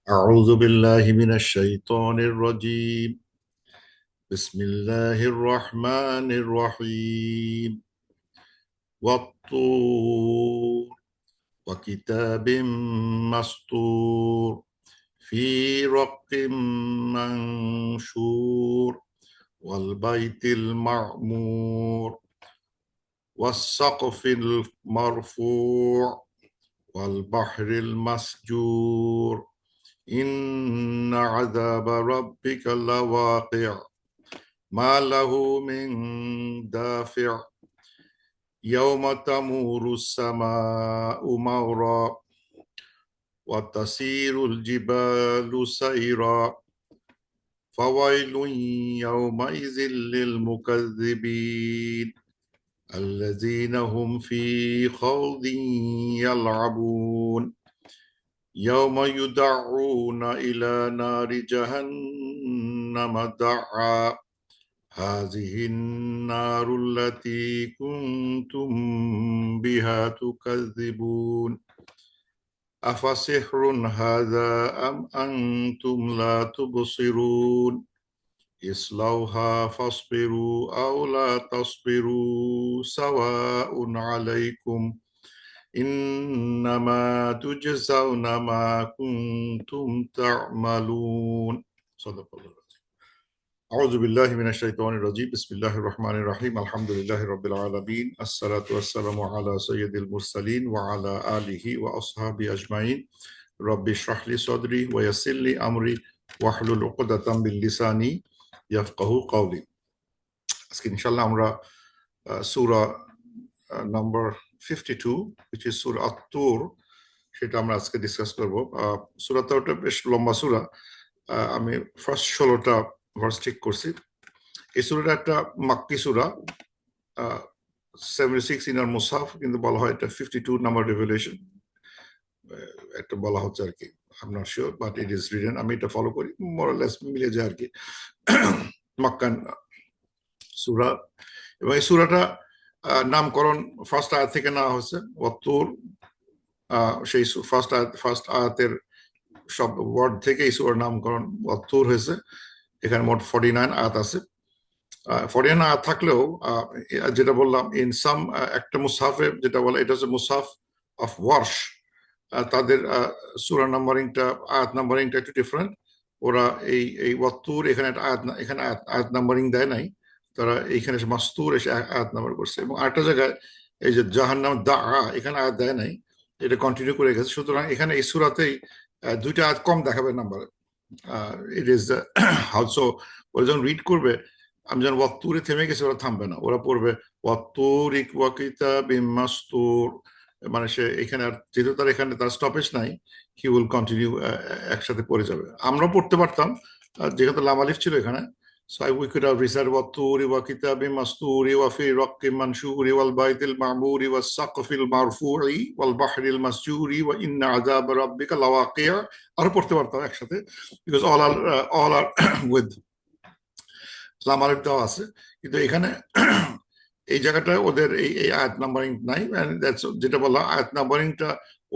أعوذ بالله من الشيطان الرجيم. بسم الله الرحمن الرحيم. والطور وكتاب مسطور في رق منشور والبيت المعمور والسقف المرفوع والبحر المسجور إن عذاب ربك لواقع ما له من دافع يوم تمور السماء مورا وتسير الجبال سيرا فويل يومئذ للمكذبين الذين هم في خوض يلعبون يوم يدعون إلى نار جهنم دعا هذه النار التي كنتم بها تكذبون أفسحر هذا أم أنتم لا تبصرون اصلوها فاصبروا أو لا تصبروا سواء عليكم إنما تجزون ما كنتم تعملون. صدق الله العظيم. أعوذ بالله من الشيطان الرجيم. بسم الله الرحمن الرحيم. الحمد لله رب العالمين. الصلاة والسلام على سيد المرسلين وعلى آله وأصحابه أجمعين. رب اشرح لي صدري ويسر لي أمري واحلل عقدة من لساني يفقهوا قولي. আজকে ইনশাআল্লাহ আমরা সূরা নাম্বার 52 which is সূরা আত-তুর সেটা আমরা আজকে ডিসকাস করব। সূরাটা বেশ লম্বা সূরা। আমি ফার্স্ট 16টা ভার্স ঠিক করছি। এই সূরাটা একটা মাক্কি সূরা, 76 ইন আর মুসহাফ, কিন্তু বলা হয় এটা 52 নাম্বার রেভেলেশন একটা বলা হচ্ছে আর কি। I'm not sure but it is written, আমি এটা ফলো করি, মোর অর লেস মিলে যায় আর কি। মাক্কান সূরা, এবং এই সূরাটা নামকরণ ফার্স্ট আয়াত থেকে নেওয়া হয়েছে। ওয়াত্তুর, সেই ফার্স্ট আয়াতের সব ওয়ার্ড থেকে এই সূরার নামকরণ ওয়াত্তুর হয়েছে। এখানে মোট 49 আয়াত আছে। 49 আয়াত থাকলেও যেটা বললাম ইন সাম, একটা মুসহাফে যেটা বলে এটা হচ্ছে মুসহাফ অফ ওয়ার্শ, তাদের সূরা নাম্বারিংটা, আয়াত নাম্বারিংটা একটু ডিফারেন্ট। ওরা এই ওয়াত্তুর এখানে একটা আয়াত নাম্বারিং দেয় নাই, তারা এইখানে মাস্তুর এসে আয়াত নাম্বার করছে। এবং আরেকটা জায়গায় এই যে জাহান্নাম দা, এখানে আয়াত দেয় নাই, এটা কন্টিনিউ করে গেছে। সুতরাং এখানে এই সূরাতেই দুইটা আয়াত কম দেখাবে নাম্বার। ইট ইজ হালসো ওরা যখন রিড করবে, আমি যখন ওয়াত্তুরে থেমে গেছি, ওরা থামবে না, ওরা পড়বে ওয়াত্তুর ওয়া কিতাবিম মাসতুর। মানে সে এখানে আর যেহেতু তার এখানে তার স্টপেজ নাই, হি উইল কন্টিনিউ, একসাথে পড়ে যাবে। আমরা পড়তে পারতাম যেহেতু লাম আলিফ ছিল এখানে। So we could have recited وَالطُّورِ وَكِتَابٍ مَّسْطُورٍ وَفِي رَقٍّ مَّنشُورٍ وَالْبَيْتِ الْمَعْمُورِ وَالسَّقْفِ الْمَرْفُوعِ وَالْبَحْرِ الْمَسْجُورِ وَإِنَّ عَذَابَ رَبِّكَ لَوَاقِعٌ। আরো পড়তে পারতাম একসাথে, because all are with লাম আলিফ দেওয়া আছে। কিন্তু এখানে এই জায়গাটায় ওদের এই আয়াত নাম্বারিং নাই। যেটা বললাম, আয়াত নাম্বারিংটা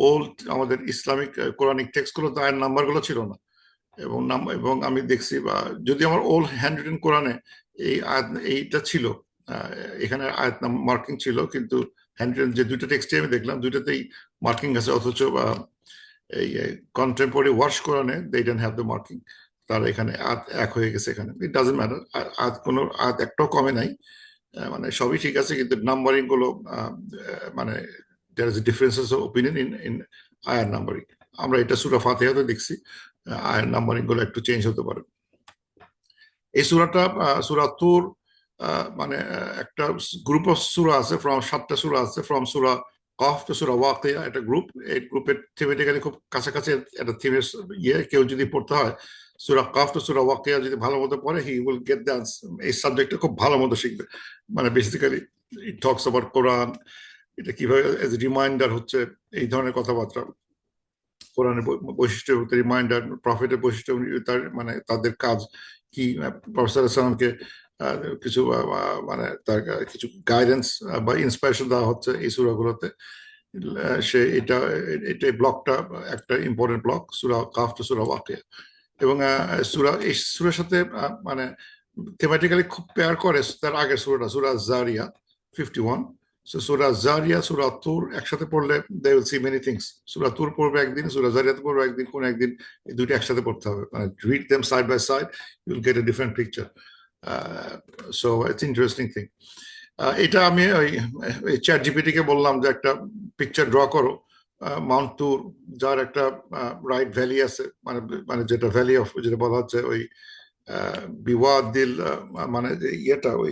ওল্ড আমাদের ইসলামিক কোরআনিক টেক্সট গুলো, আয়াত নাম্বার গুলো ছিল না। এবং আমি দেখছি, বা যদি আমার ওল্ড হ্যান্ড রিটেন কোরআনে এই আয়াত এইটা ছিল, এখানে আয়াত মার্কিং ছিল, কিন্তু হ্যান্ড রিটেন যে দুইটা টেক্সটে আমি দেখলাম দুইটাতেই মার্কিং আছে, অথচ এই কন্টেম্পোরারি ওয়ার্শ কোরআনে they don't have the marking. তার এখানে আয়াত এক হয়ে গেছে। এখানে ইট ডাজন্ট ম্যাটার, আয়াত কোনো আয়াত একটাও কমে নাই, মানে সবই ঠিক আছে, কিন্তু নাম্বারিং গুলো মানে there is differences of opinion in আয়ার নাম্বারিং। আমরা এটা সূরা ফাতিহাতে দেখছি, আয়ার নাম্বারিং গুলো একটু চেঞ্জ হতে পারে। এই সূরাটা সূরা তুর, মানে একটা গ্রুপ অফ সূরা আছে, ফ্রম 7টা সূরা আছে, ফ্রম সূরা কফ টু সূরা ওয়াকিয়া, একটা গ্রুপ। এই গ্রুপের থিমেটিক্যালি খুব কাছাকাছি একটা থিমের কেউ যদি পড়তে হয় সূরা কফ টু সূরা ওয়াকিয়া যদি ভালো মতো পড়ে, হি উইল গেট দ্য এই সাবজেক্টটা খুব ভালো মতো শিখবে। মানে বেসিক্যালি ইট টকস অ্যাবাউট কোরআন, এটা কিভাবে এজ এ রিমাইন্ডার হচ্ছে, এই ধরনের কথাবার্তা, কোরআনের বৈশিষ্ট্য, রিমাইন্ডার, প্রফেটের বৈশিষ্ট্য, তার মানে তাদের কাজ কি, প্রফেসর সালামকে কিছু মানে তার কিছু গাইডেন্স বা ইন্সপিরেশন দেওয়া হচ্ছে এই সূরাগুলোতে। সে এটা এটা ব্লকটা একটা ইম্পর্টেন্ট ব্লক, সূরা কাফ টু সূরা ওয়াকিয়া। এবং এই সূরার সাথে মানে থিমেটিক্যালি খুব পেয়ার করে তার আগের সূরা জারিয়া 51। সো সূরা জারিয়া সূরা তুর একসাথে পড়লে they will see many things. সূরা তুর পড়বে একদিন, সূরা জারিয়াতে পড়বে একদিন, কোন একদিন এই দুটো একসাথে পড়তে হবে, মানে read them side by side, you will get a different picture. So it's interesting thing. এটা আমি ওই চ্যাট জিপিটি কে বললাম যে একটা পিকচার ড্র করো মাউন্ট টুর, যার একটা রাইট ভ্যালি আছে, মানে মানে যেটা ভ্যালি অফ, যেটা বলা হচ্ছে ওই বিওয়াদিল, মানে ইয়েটা ওই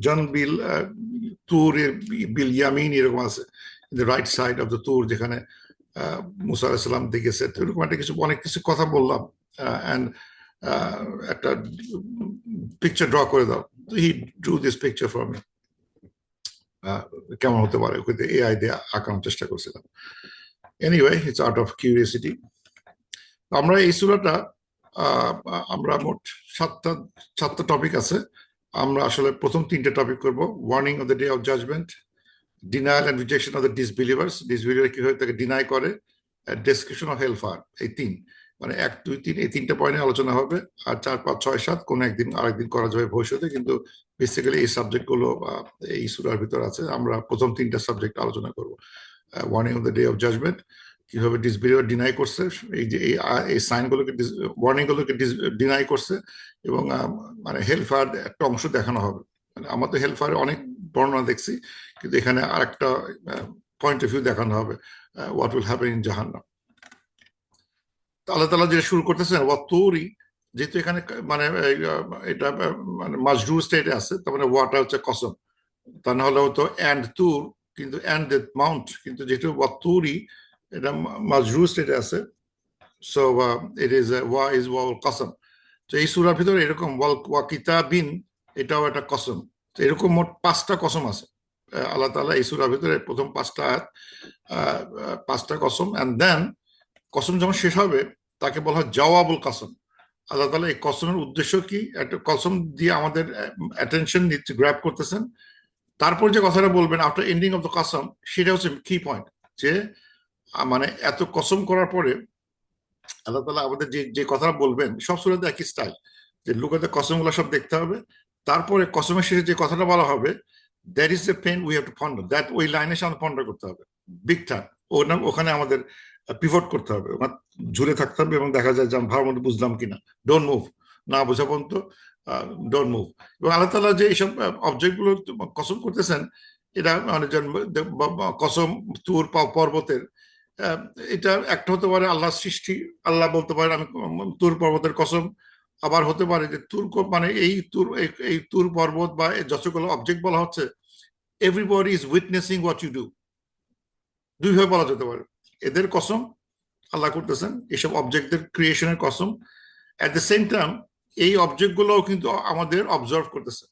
জনবিল তুর বিল ইয়ামিন এরকম আছে, রাইট সাইড অফ দ্য তুর, যেখানে মুসা আলাইহিস সালাম দেখেছে। এরকম একটা কিছু অনেক কিছু কথা বললাম, অ্যান্ড একটা পিকচার ড্র করে দাও। হি ড্রু দিস পিকচার ফর মি। কেমন হতে পারে, এআই দিয়ে আঁকানোর চেষ্টা করছিলাম। Anyway, it's out of curiosity. আমরা এই সূরাটা আমরা মোট সাতটা টপিক আছে। আমরা আসলে প্রথম তিনটে টপিক করব, warning of the day of judgment, denial and rejection of the disbelievers, disbeliever কিভাবে তাকে ডিনাই করে, ডেসক্রিপশন অফ হেলফায়ার। এই তিন, মানে 1, 2, 3 এই তিনটা পয়েন্টে আলোচনা হবে। আর 4, 5, 6, 7 কোনো একদিন আরেকদিন করা যাবে ভবিষ্যতে, কিন্তু বেসিক্যালি এই সাবজেক্ট গুলো এই সূরার ভিতর আছে। আমরা প্রথম তিনটা সাবজেক্ট আলোচনা করব, warning of the day of judgment, কিভাবে ডিসবিলিভার ডিনাই করছে, এই যে এই সাইনগুলোকে, ওয়ার্নিং গুলোকে ডিনাই করছে, এবং মানে হেলফায়ার একটা অংশ দেখানো হবে। মানে আমরা তো হেলফায়ার অনেক বর্ণনা দেখছি, কিন্তু এখানে আরেকটা পয়েন্ট অফ ভিউ দেখানো হবে, হোয়াট উইল হ্যাপেন ইন জাহান্নাম। আল্লাহ তাআলা যেটা শুরু করতেছেন ওয়াতুরি, যেহেতু এখানে মানে এটা মানে মাজরুর স্টেটে আছে, তার মানে ওয়াটা হচ্ছে কসম, তা না হলে হতো অ্যান্ড তুর, কিন্তু অ্যান্ড দ্য মাউন্ট, কিন্তু যেহেতু ওয়াতুরি এটা মাজরুর স্টেটে আছে, সো ইট ইজ ওয়া ইজ ওয়াল কসম। তো এই সূরার ভিতরে এরকম ওয়া কিতাবিন, এটাও একটা কসম। তো এরকম মোট 5টা কসম আছে। আল্লাহ তাআলা এই সূরার ভিতরে প্রথম 5টা আয়াত 5টা কসম, এন্ড দেন কসম যখন শেষ হবে তাকে বলা হয় জওয়াবুল কসম। আল্লাহ তাআলা এই কসমের উদ্দেশ্য কি, একটা কসম দিয়ে আমাদের অ্যাটেনশন নিচ্ছে, গ্র্যাব করতেছেন। তারপর যে কথাটা বলবেন আফটার এন্ডিং অফ দ্য কসম, সেটা হচ্ছে কি পয়েন্ট, যে মানে এত কসম করার পরে আল্লাহ তাআলা আমাদের যে যে কথাটা বলবেন, সব সূরাতে একই স্টাইল, যে লুকাতে কসমগুলো সব দেখতে হবে, তারপরে কসমের শেষে যে কথাটা বলা হবে, that is the pen we have to ponder, that ওই লাইনে সামনে পন্ডার করতে হবে বিগ টাইম। ওখানে আমাদের পিভট করতে হবে, ওখানে ঝুলে থাকতে হবে, এবং দেখা যায় যে আমি ভালো মতো বুঝলাম কিনা। ডোন্ট মুভ, না বোঝা পর্যন্ত ডোন্ট মুভ। এবং আল্লাহ তাআলা যে এইসব অবজেক্ট গুলো কসম করতেছেন, এটা মানে কসম তুর পর্বতের, এটা একটা হতে পারে আল্লাহর সৃষ্টি, আল্লাহ বলতে পারে আমি তুর পর্বতের কসম। আবার হতে পারে যে তুর মানে এই তুর পর্বত বা যতগুলো অবজেক্ট বলা হচ্ছে, everybody is witnessing what you do. দুইভাবে বলা যেতে পারে, এদের কসম আল্লাহ করতেছেন, এইসব অবজেক্টদের ক্রিয়েশনের কসম। অ্যাট দ্য সেম টাইম এই অবজেক্ট গুলোও কিন্তু আমাদের অবজার্ভ করতেছে,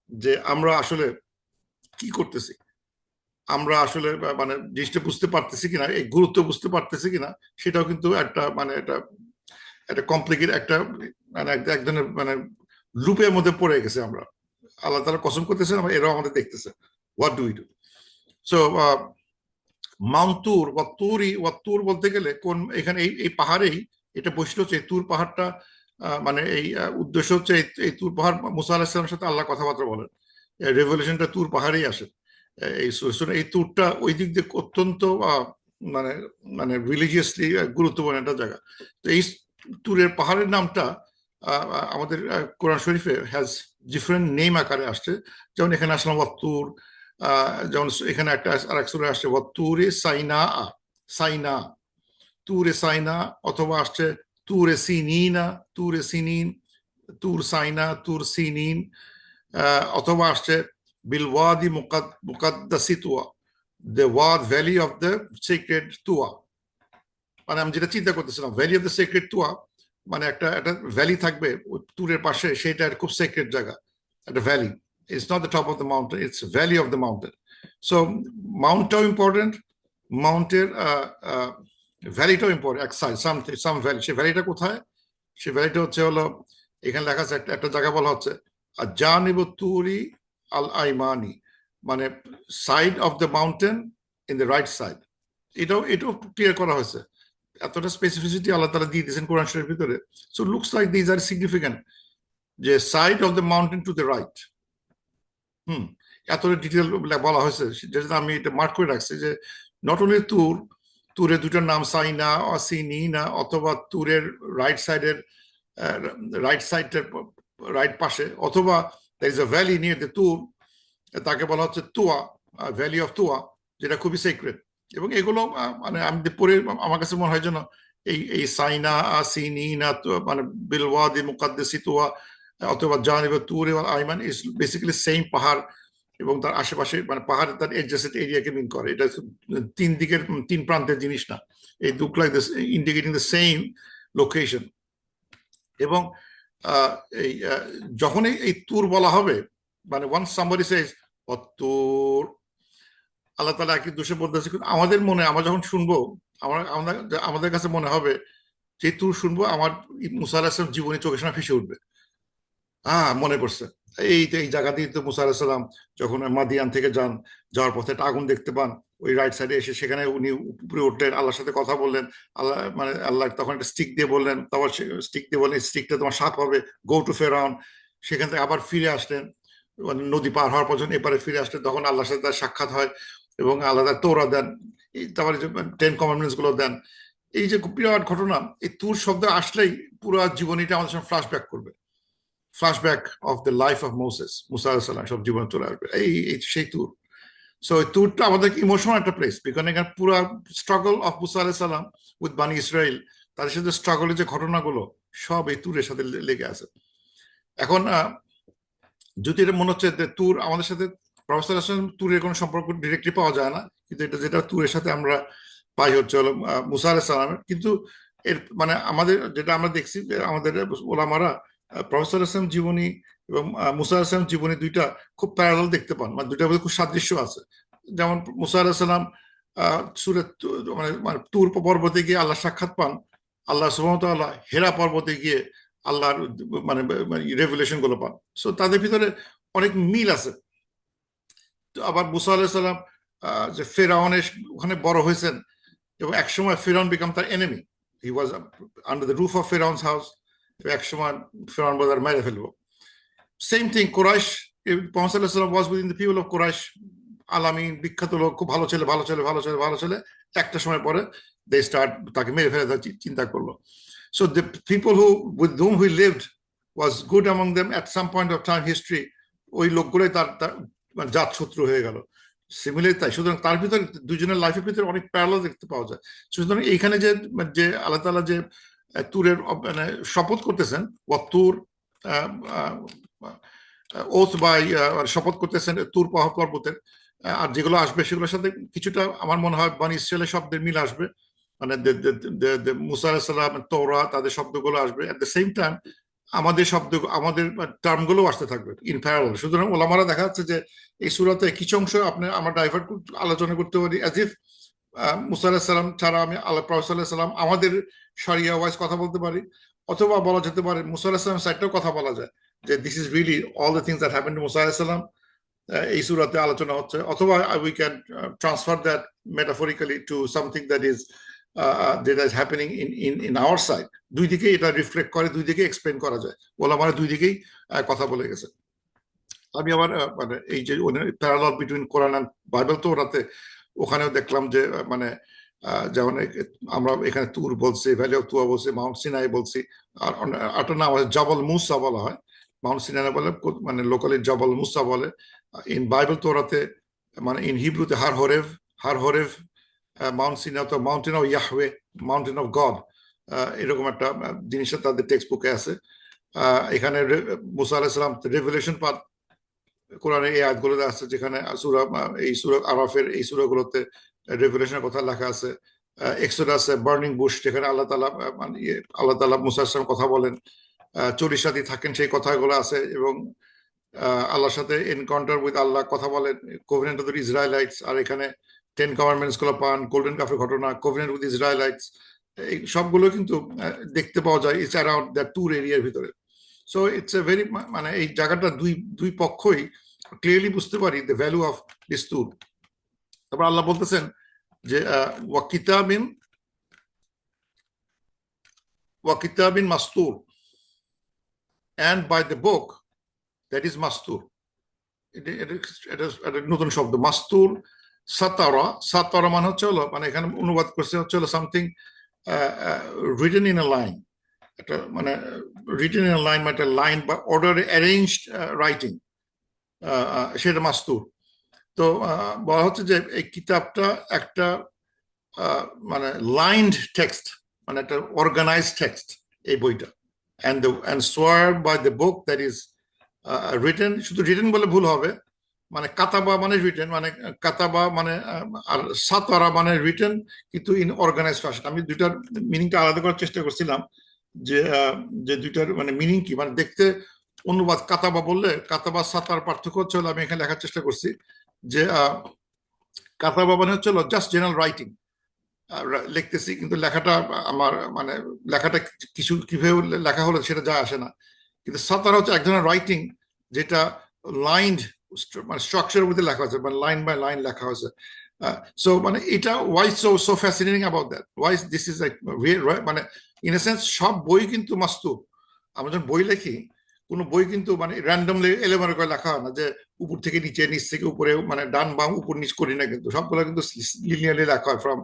যে আমরা আসলে কি করতেছি, আমরা আসলে মানে জিনিসটা বুঝতে পারতেছি কিনা, এই গুরুত্ব বুঝতে পারতেছি কিনা, সেটাও কিন্তু একটা মানে একটা কমপ্লিকেট একটা মানে এক ধরনের মানে লুপের মধ্যে পড়ে গেছে আমরা। আল্লাহ তাআলা কসম করতেছেন, এরাও আমাদের দেখতেছে, what do we do. So Mount তুর বলতে গেলে কোন, এখানে এই পাহাড়েই এটা বৈশিষ্ট্য হচ্ছে, তুর পাহাড়টা মানে এই উদ্দেশ্য হচ্ছে এই তুর পাহাড়, মুসা আলাইহিস সালামের সাথে আল্লাহ কথাবার্তা বলেন, রেভলিউশনটা তুর পাহাড়েই আসে। এই তুরটা ওই দিক দিয়ে অত্যন্ত মানে মানে রিলিজিয়াসলি গুরুত্বপূর্ণ একটা জায়গা। তো এই তুরের পাহাড়ের নামটা আমাদের কোরআন শরীফে হ্যাজ ডিফারেন্ট নেম আকারে আসছে। যেমন এখানে আসলাম ওয়াত্তুর, যেমন এখানে একটা আরেক সূরা আসছে ওয়াত্তুরে সাইনা, সাইনা, তুরে সাইনা, অথবা আসছে তুরে সিনিনা, তুরে সিনিন, তুর সাইনা, তুর সিনিন, অথবা আসছে বিলওয়াদি মুকাদ্দাসি তুয়া, দ্য ওয়াদ ভ্যালি অফ দ্য সিক্রেট তুয়া। মানে আমি যেটা চিন্তা করতেছিলাম, ভ্যালি অফ দ্য সিক্রেট তুয়া, মানে একটা ভ্যালি থাকবে তুরের পাশে, সেটা খুব সিক্রেট জায়গা, একটা valley. It's not the top of the mountain, it's valley of the mountain. So মাউন্টটাও ইম্পর্টেন্ট, মাউন্টের ভ্যালিটাও ইম্পর্টেন্ট, এক সাইড সাম ভ্যালি। সে ভ্যালিটা কোথায়, সে ভ্যালিটা হচ্ছে হলো এখানে লেখা আছে, একটা জায়গা বলা হচ্ছে জানিবুত তুরি আল আইমানি, মানে side of the mountain in the right side, এটাও ক্লিয়ার করা হয়েছে। এতটা স্পেসিফিসিটি আল্লাহ তাআলা দিয়ে দিয়েছেন কোরআন শরীফের ভিতরে। So looks like these are significant, যে side of the mountain to the right. এতটা ডিটেল বলা হয়েছে, যেটা আমি এটা মার্ক করে রাখছি, যে নট অনলি তুরের দুটার নাম সাইনা or সিনিনা, অথবা তুরের রাইট সাইডের রাইট পাশে, অথবা there is a valley near the তুর, তাকে বলা হচ্ছে তুয়া, ভ্যালি অফ তুয়া, যেটা খুবই সিক্রেট। এবং এগুলো মানে আমি পড়ে আমার কাছে মনে হয় যেন এই সাইনা সিনিনা মানে বিলওয়াদি মুকাদ্দাসি তুয়া অথবা জানিব তুর এবং আইমান ইজ বেসিক্যালি সেম পাহাড়, এবং তার আশেপাশে মানে পাহাড়ের তার এডজেসেন্ট এরিয়াকে মিন করে। এটা তিন দিকের তিন প্রান্তের জিনিস না, এই look like this indicating the same location. এবং এই যখনই এই তুর বলা হবে, মানে ওয়ান্স সামবডি সেজ তুর, আল্লাহ তাআলা একই দোষে বলতেছে, আমাদের মনে আমরা যখন শুনবো আমাদের কাছে মনে হবে যে তুর শুনবো, আমার মুসা আলাইহিস সালাম জীবনী চোখের সামনে ভেসে উঠবে। মনে পড়ছে এই জায়গা দিয়ে তো মুসা আলাইহিস সালাম যখন মাদিয়ান থেকে যাওয়ার পথে একটা আগুন দেখতে পান, ওই রাইট সাইডে এসে সেখানে উনি উপরে উঠলেন, আল্লাহর সাথে কথা বললেন। আল্লাহ তখন একটা স্টিক দিয়ে বললেন, তারপর স্টিক দিয়ে বললেন স্টিকটা তোমার সাপ হবে, গো টু ফেরাউন। সেখান থেকে আবার ফিরে আসলেন, নদী পার হওয়ার পর যখন এপারে ফিরে আসলেন, তখন আল্লাহর সাথে তার সাক্ষাৎ হয় এবং আল্লাহ তার তৌরা দেন, তারপরে যে 10 কমান্ডমেন্টস গুলো দেন। এই যে বিরাট ঘটনা, এই তুর শব্দ আসলেই পুরো জীবনীটা আমাদের সামনে ফ্ল্যাশব্যাক করবে, flashback of the life of Moses, মুসা আলাইহিস সালাম সব জীবন চলে আসবে, এই সেই তুর। সো এই তুরটা আমাদের ইমোশনাল একটা প্লেস, বিকজ এখানে পুরো স্ট্রাগল অফ মুসা আলাইহিস সালাম উইথ বানি ইসরাইল, তাদের সাথে স্ট্রাগলের যে ঘটনাগুলো সব এই তুরের সাথে লেগে আছে। এখন যদি এটা মনে হচ্ছে যে তুর আমাদের সাথে, প্রফেসর তুরের কোনো সম্পর্ক ডিরেক্টলি পাওয়া যায় না, কিন্তু এটা যেটা তুরের সাথে আমরা পাই হচ্ছে হলো মুসা আলাইহিস সালামের। কিন্তু এর মানে আমাদের যেটা আমরা দেখছি, আমাদের ওলামারা প্রফেসর আসলাম জীবনী এবং মুসা আলাইহিস জীবনী দুইটা খুব প্যারালাল দেখতে পান, মানে দুইটার মধ্যে খুব সাদৃশ্য আছে। যেমন মুসা আলাইহিস সালাম মানে তুর পর্বতে গিয়ে আল্লাহ সাক্ষাৎ পান, আল্লাহ সুবহানাহু ওয়া তাআলা হেরা পর্বতে গিয়ে আল্লাহর মানে রেভেলেশন গুলো পান। সো তাদের ভিতরে অনেক মিল আছে। তো আবার মুসা আলাইহিস সালাম যে ফেরাউনের ওখানে বড় হয়েছেন, এবং একসময় ফেরাউন বিকাম তার enemy, he was under the roof of Firaun's house, একসময় ফেরাউন বাজার মেরে ফেলবো। সেম থিং কুরাইশ, মুহাম্মদ সাল্লাল্লাহু আলাইহি ওয়াসাল্লাম was within the people of Quraish, আলামিন বিখ্যাত লোক, খুব ভালো ছেলে ভালো ছেলে ভালো ছেলে ভালো ছেলে, একটা সময় পরে দে স্টার্ট তাকে মেরে ফেলে চিন্তা করলো। So the people with whom we lived was good among them at some point of time history, ওই লোকগুলোই তার জাত শত্রু হয়ে গেল। সিমিলার তাই, সুতরাং তার ভিতরে দুজনের লাইফের ভিতরে অনেক প্যারালাল দেখতে পাওয়া যায়। সুতরাং এইখানে যে আল্লাহ তাআলা যে তুরের মানে শপথ করতেছেন, তুর ওথ বাই শপথ করতেছেন তুর পর্বতের, আর যেগুলো আসবে সেগুলোর সাথে কিছুটা আমার মনে হয় বানি ইসরায়েলের শব্দের মিল আসবে, মানে মুসা আলাইহিস সালাম তওরা তাদের শব্দগুলো আসবে, এট দ্য সেম টাইম আমাদের আমাদের টার্মগুলো আসতে থাকবে ইন প্যারালাল। সুতরাং ওলামারা দেখা যাচ্ছে যে এই সূরাতে কিছু অংশ আমরা ডাইভার্ট আলোচনা করতে পারি অ্যাজ ইফ মুসা আলাইহিস সালাম ছাড়া আমি আল্লাহ প্রফেট সাল্লাল্লাহু আলাইহি সাল্লাম আমাদের শরিয়া ওয়াইজ কথা বলতে পারি, অথবা বলা যেতে পারে মুসা আলাইহিস সালাম সাইডটাও কথা বলা যায় যে this is really all the things that happened to মুসা আলাইহিস সালাম, এই সূরাতে আলোচনা হচ্ছে, অথবা we can transfer that metaphorically to something that is that is happening in our side। দুই দিকে এটা রিফ্লেক্ট করে, দুই দিকে এক্সপ্লেন করা যায়, ওলামারা দুই দিকেই কথা বলে গেছে। আমি আবার মানে এই যে parallel between Quran and Bible, তো ওরাতে ওখানেও দেখলাম যে মানে যেমন আমরা এখানে তুর বলছি, ভ্যালি অফ তুয়া বলছি, মাউন্ট সিনাই বলছি, আর একটা নাম আছে জাবাল মুসা বলা হয়, মাউন্ট সিনাই বলে মানে লোকালি জাবাল মুসা বলে। ইন বাইবেল তো ওরাতে মানে ইন হিব্রুতে হার হরেভ মাউন্ট সিনাই, তো mountain of Yahweh, mountain of God, এরকম একটা জিনিস তাদের টেক্সট বুকে আছে। এখানে মুসা আলাইহিস সালাম রেভেলেশন পান কোরআনে এই আয়াতগুলোতে আছে, যেখানে এই সূরা আরাফের এই সূরাগুলোতে রেভেলেশনের কথা লেখা আছে। এক্সোডাসে বার্নিং বুশ, যেখানে আল্লাহ তাআলা মুসার সাথে কথা বলেন, 40 সাথী থাকেন, সেই কথাগুলো আছে। এবং আল্লাহর সাথে এনকাউন্টার উইথ আল্লাহ কথা বলেন, কোভেনেন্ট উইথ ইসরায়েলাইটস, আর এখানে 10 কমান্ডমেন্টস গুলো পান, গোল্ডেন কাফের ঘটনা, কোভেনেন্ট উইথ ইসরায়েলাইটস, এই সবগুলো কিন্তু দেখতে পাওয়া যায় ইটস অ্যারাউন্ড দ্যাট ট্যুর এরিয়ার ভিতরে। সো ইটস এ ভেরি মানে এই জায়গাটা দুই পক্ষই ক্লিয়ারলি বুঝতে পারি দ্য ভ্যালু অফ দিস্তুর। তারপর আল্লাহ বলতেছেন যে ওয়াকিতাবিন মাস্তুর, and by the book that is মাস্তুর। এটা নতুন শব্দ মাস্তুর। সাতারা মানে হচ্ছে হলো, মানে এখানে অনুবাদ করছে হচ্ছে হলো something written in a line, একটা মানে রিটেন ইন এ লাইন, মানে একটা লাইন বা অর্ডার অ্যারেঞ্জড রাইটিং, সেটা মাস্তুর। তো বলা হচ্ছে যে এই কিতাবটা একটা মানে লাইনড টেক্সট, মানে একটা অর্গানাইজড টেক্সট এই বইটা। and swear by the book that is written, শুধু রিটেন বলে ভুল হবে, মানে কাতাবা মানে রিটেন, মানে কাতাবা মানে আর সাতারা মানে রিটেন, কিন্তু ইন অর্গানাইজ ফ্যাশন। আমি দুইটার মিনিংটা আলাদা করার চেষ্টা করছিলাম যে যে দুইটার মানে মিনিং কি, মানে দেখতে অনুবাদ কাতাবা বললে কাতাবা সাতার পার্থক্য হচ্ছে হলো, আমি এখানে লেখার চেষ্টা করছি যে কাতাবা মানে হচ্ছে জাস্ট জেনারেল রাইটিং, লিখতেছি, কিন্তু লেখাটা আমার মানে লেখাটা কিছু কিভাবে লেখা হলো সেটা যায় আসে না। কিন্তু সাতারা হচ্ছে এক ধরনের রাইটিং যেটা লাইন মানে স্ট্রাকচারের মধ্যে লেখা হয়েছে, মানে লাইন বাই লাইন লেখা হয়েছে। সো মানে এটা why so fascinating about that, why this is like মানে ইন এ সেন্স সব বই কিন্তু মাস্তুর। আমরা যখন বই লিখি, কোনো বই কিন্তু মানে র্যান্ডমলি এলোমেলো করে লেখা হয় না, যে উপর থেকে নিচে নিচ থেকে উপরে মানে ডান বাম উপর নিচ করি না, কিন্তু সবগুলো কিন্তু লিনিয়ারলি লেখা হয় from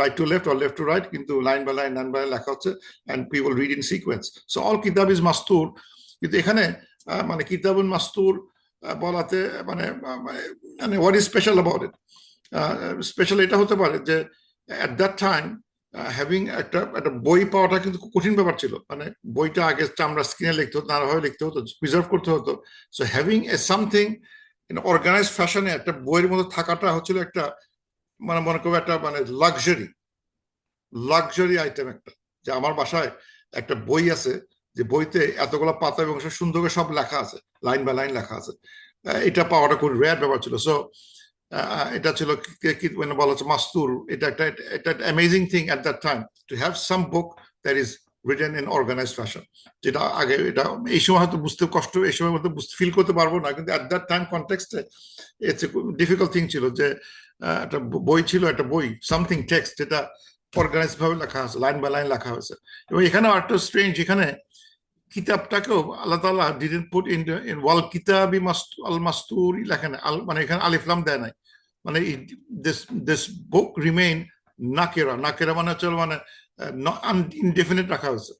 right to left or left to right, কিন্তু লাইন বাই লাইন লেখা হচ্ছে, and people read in sequence. So all কিতাব ইজ মাস্তুর। কিন্তু এখানে মানে কিতাবুন মাস্তুর বলাতে মানে মানে what is special about it? Special এটা হতে পারে যে অ্যাট দ্যাট টাইম হ্যাভিং একটা বই পাওয়াটা কিন্তু কঠিন ব্যাপার ছিল, মানে বইটা আগে চামড়া স্ক্রিনে লিখতে হতো, নানাভাবে লিখতে হতো, প্রিজার্ভ করতে হতো। So having a something in organise ফ্যাশনে একটা বইয়ের মধ্যে থাকাটা হচ্ছিল একটা মানে মনে করবো একটা মানে লাক্সারি আইটেম একটা, যে আমার বাসায় একটা বই আছে, যে বইতে এতগুলো পাতা এবং সুন্দর করে সব লেখা আছে, লাইন বাই লাইন লেখা আছে। এটা পাওয়াটা খুব রেয়ার ব্যাপার ছিল। সো এটা ছিল মানে বলা হচ্ছে মাস্তুর। এটা একটা amazing thing at that time to have some book that is written in organised fashion, যেটা আগে এটা এই সময় হয়তো বুঝতে কষ্ট, এই সময় হয়তো ফিল করতে পারবো না, কিন্তু এট দ্যাট টাইম কনটেক্সটে ইটস এ ডিফিকাল্ট থিং ছিল যে একটা বই ছিল, একটা বই সামথিং টেক্সট যেটা অর্গানাইজ ভাবে লেখা আছে, লাইন বাই লাইন লেখা হয়েছে। এবং এখানে আরেকটা স্ট্রেঞ্জ, এখানে কিতাবটাকেও আল্লাহ তাআলা ডিডন্ট পুট ইন ওয়াল কিতাবি আল মাস্তুরি লেখা নাই, মানে এখানে আলিফ লাম দেয় নাই, মানে দিস বুক রিমেইন নাকেরা। নাকেরা মানে হচ্ছে মানে ইনডেফিনিট রাখা হয়েছে।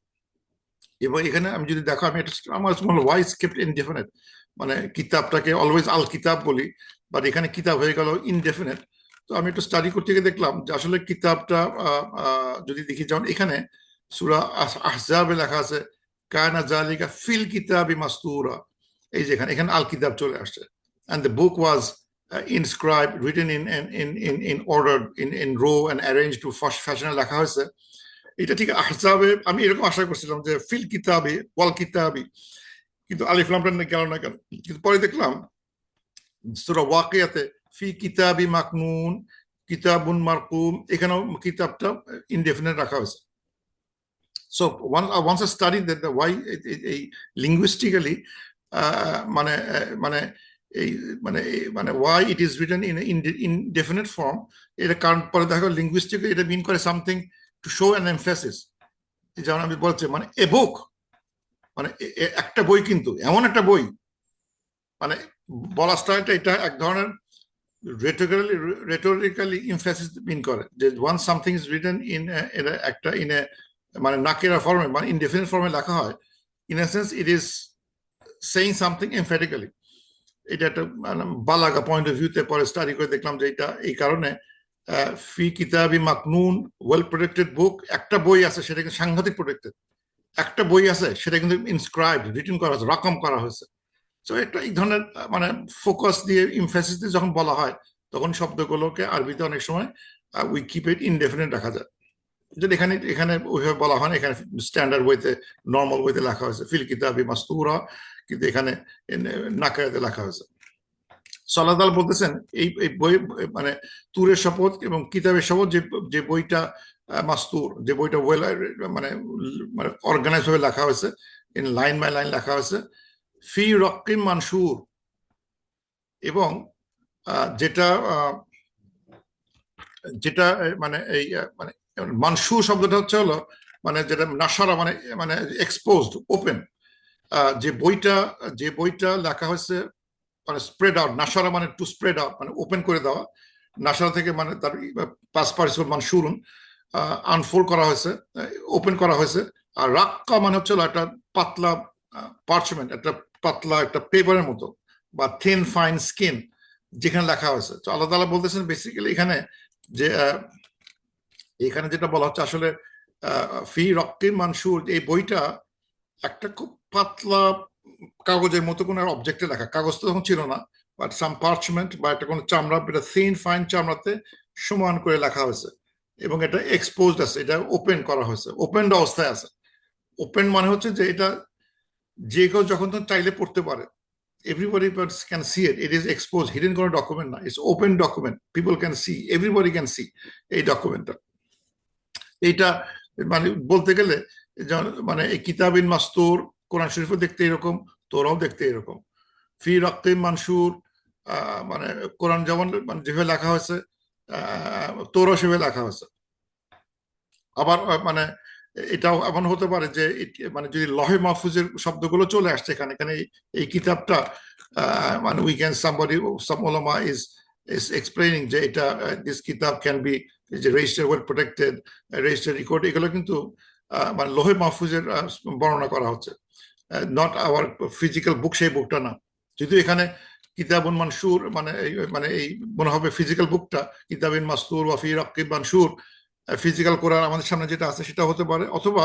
এবং এখানে আমি যদি দেখো, আমি এটা আমার ওয়াই স্কেপ্ট ইনডেফিনিট, মানে কিতাবটাকে অলওয়েজ আল কিতাব বলি, বাট এখানে কিতাব হয়ে গেল ইনডেফিনিট। তো আমি একটু স্টাডি করতে গিয়ে দেখলাম যে আসলে কিতাবটা যদি দেখি, যেমন এখানে সূরা আহজাবে লেখা আছে কানা জালিকা ফিল কিতাবি মাসতুরা, এই যে এখানে আল কিতাব চলে আসছে, and the book was inscribed, written in order, in row and arranged to fashion লেখা হয়েছে। এটা ঠিক আহজাবে আমি এরকম আশা করছিলাম যে ফিল কিতাবি ওয়াল কিতাবি, কিন্তু আলিফ লামটা গেল না কেন? কিন্তু পরে দেখলাম সূরা ওয়াকিয়াতে ফি কিতাবি মাকনুন কিতাবুন মারকুম, এখানেও কিতাবটা ইনডেফিনিট রাখা হয়েছে। So once I studied that why linguistically মানে why it is written in indefinite form, এটা কারণ পরে দেখো linguistically এটা মিন করে something to show an emphasis। যেমন আমি বলছি মানে এ বুক, মানে একটা বই, কিন্তু এমন একটা বই, মানে বলা স্টাইলটা এটা এক ধরনের rhetorically emphasis মিন করে, যে once something is written in একটা in a মানে নাকেরা ফর্মে, মানে ইনডেফিনিট ফর্মে লেখা হয়, in a sense it is saying something এমফ্যাটিক্যালি। এটা একটা বালাগা পয়েন্ট অফ ভিউতে পরে স্টাডি করে দেখলাম যে এটা এই কারণে ফি কিতাবি মাকনুন ওয়েল প্রোটেক্টেড বুক, একটা বই আছে সেটা কিন্তু সাংঘাতিক প্রোটেক্টেড, একটা বই আছে সেটা কিন্তু ইনস্ক্রাইবড, রিটেন করা হয়েছে, রকম করা হয়েছে। তো একটা এই ধরনের মানে ফোকাস দিয়ে ইমফেসিস দিয়ে যখন বলা হয়, তখন শব্দগুলোকে আরবিতে অনেক সময় উই কিপ ইট ইনডেফিনিট রাখা যায়। যেটা এখানে ওইভাবে বলা হয় না, এখানে স্ট্যান্ডার্ড বইতে নর্মাল বইতে লেখা হয়েছে ফিল কিতাবি মাসতুরা, কিন্তু এখানে নাকায়াতে লেখা হয়েছে। আল্লাহ তাআলা বলতেছেন এই বই মানে তুরের শপথ এবং কিতাবের শপথ, যে বইটা মাসতুর, যে বইটা ওয়েল মানে অর্গানাইজ ভাবে লেখা হয়েছে, ইন লাইন বাই লাইন লেখা হয়েছে, ফি রক্কিম মানসুর, এবং যেটা যেটা মানে এই মানে মানসুর শব্দটা হচ্ছে হলো মানে যেটা নাসারা মানে মানে এক্সপোজড ওপেন, যে বইটা লেখা হয়েছে মানে স্প্রেড আউট, নাসারা মানে টু স্প্রেড আউট মানে ওপেন করে দেওয়া, নাসারা থেকে মানে তার পাস পার্টিসিপল মানসুরুন আনফোল্ড করা হয়েছে, ওপেন করা হয়েছে। আর রাক্কা মানে হচ্ছে একটা পাতলা পার্চমেন্ট, একটা পাতলা একটা পেপারের মতো বা থিন ফাইন স্কিন যেখানে লেখা হয়েছে। তো আল্লাহ তাআলা বলতেছেন বেসিক্যালি এখানে যে এখানে যেটা বলা হচ্ছে আসলে ফি রক্তিম মানসুর, এই বইটা একটা খুব পাতলা কাগজের মতো কোনো অবজেক্টে লেখা, কাগজ তো তখন ছিল না, বাট সাম পার্চমেন্ট বা একটা কোনো চামড়া, এটা থিন ফাইন চামড়াতে সমান করে লেখা হয়েছে এবং এটা এক্সপোজড আছে, এটা ওপেন করা হয়েছে, ওপেন অবস্থায় আছে। ওপেন মানে হচ্ছে যে এটা যে কেউ যখন তখন চাইলে পড়তে পারে, everybody can see it, it is exposed, hidden কোনো ডকুমেন্ট না, it's open document, people can see, everybody can see এই ডকুমেন্টটা। এইটা মানে বলতে গেলে মানে এই কিতাবিন মাস্তুর, কোরআন শরীফও দেখতে এরকম, তোরাও দেখতে এরকম। ফি রক্তিম মানসুর মানে কোরআন যেমন মানে যেভাবে লেখা হয়েছে তোরাও সেভাবে লেখা হয়েছে। আবার মানে এটাও এমন হতে পারে যে মানে যদি লহে মাহফুজের শব্দগুলো চলে আসছে এখানে, এখানে এই কিতাবটা মানে we can somebody some Ulama is explaining যে এটা দিস কিতাব ক্যান বি যে register well protected, register record, এগুলো কিন্তু মানে লোহে মাহফুজের বর্ণনা করা হচ্ছে, নট আওয়ার ফিজিক্যাল বুক, সেই বুকটা না। যদিও এখানে কিতাবুন মানসুর মানে এই মনে হবে ফিজিক্যাল বুকটা কিতাবিন মাসতুর ওয়া ফি রাক্কিব মানসুর, ফিজিক্যাল কোরআন আমাদের সামনে যেটা আছে সেটা হতে পারে, অথবা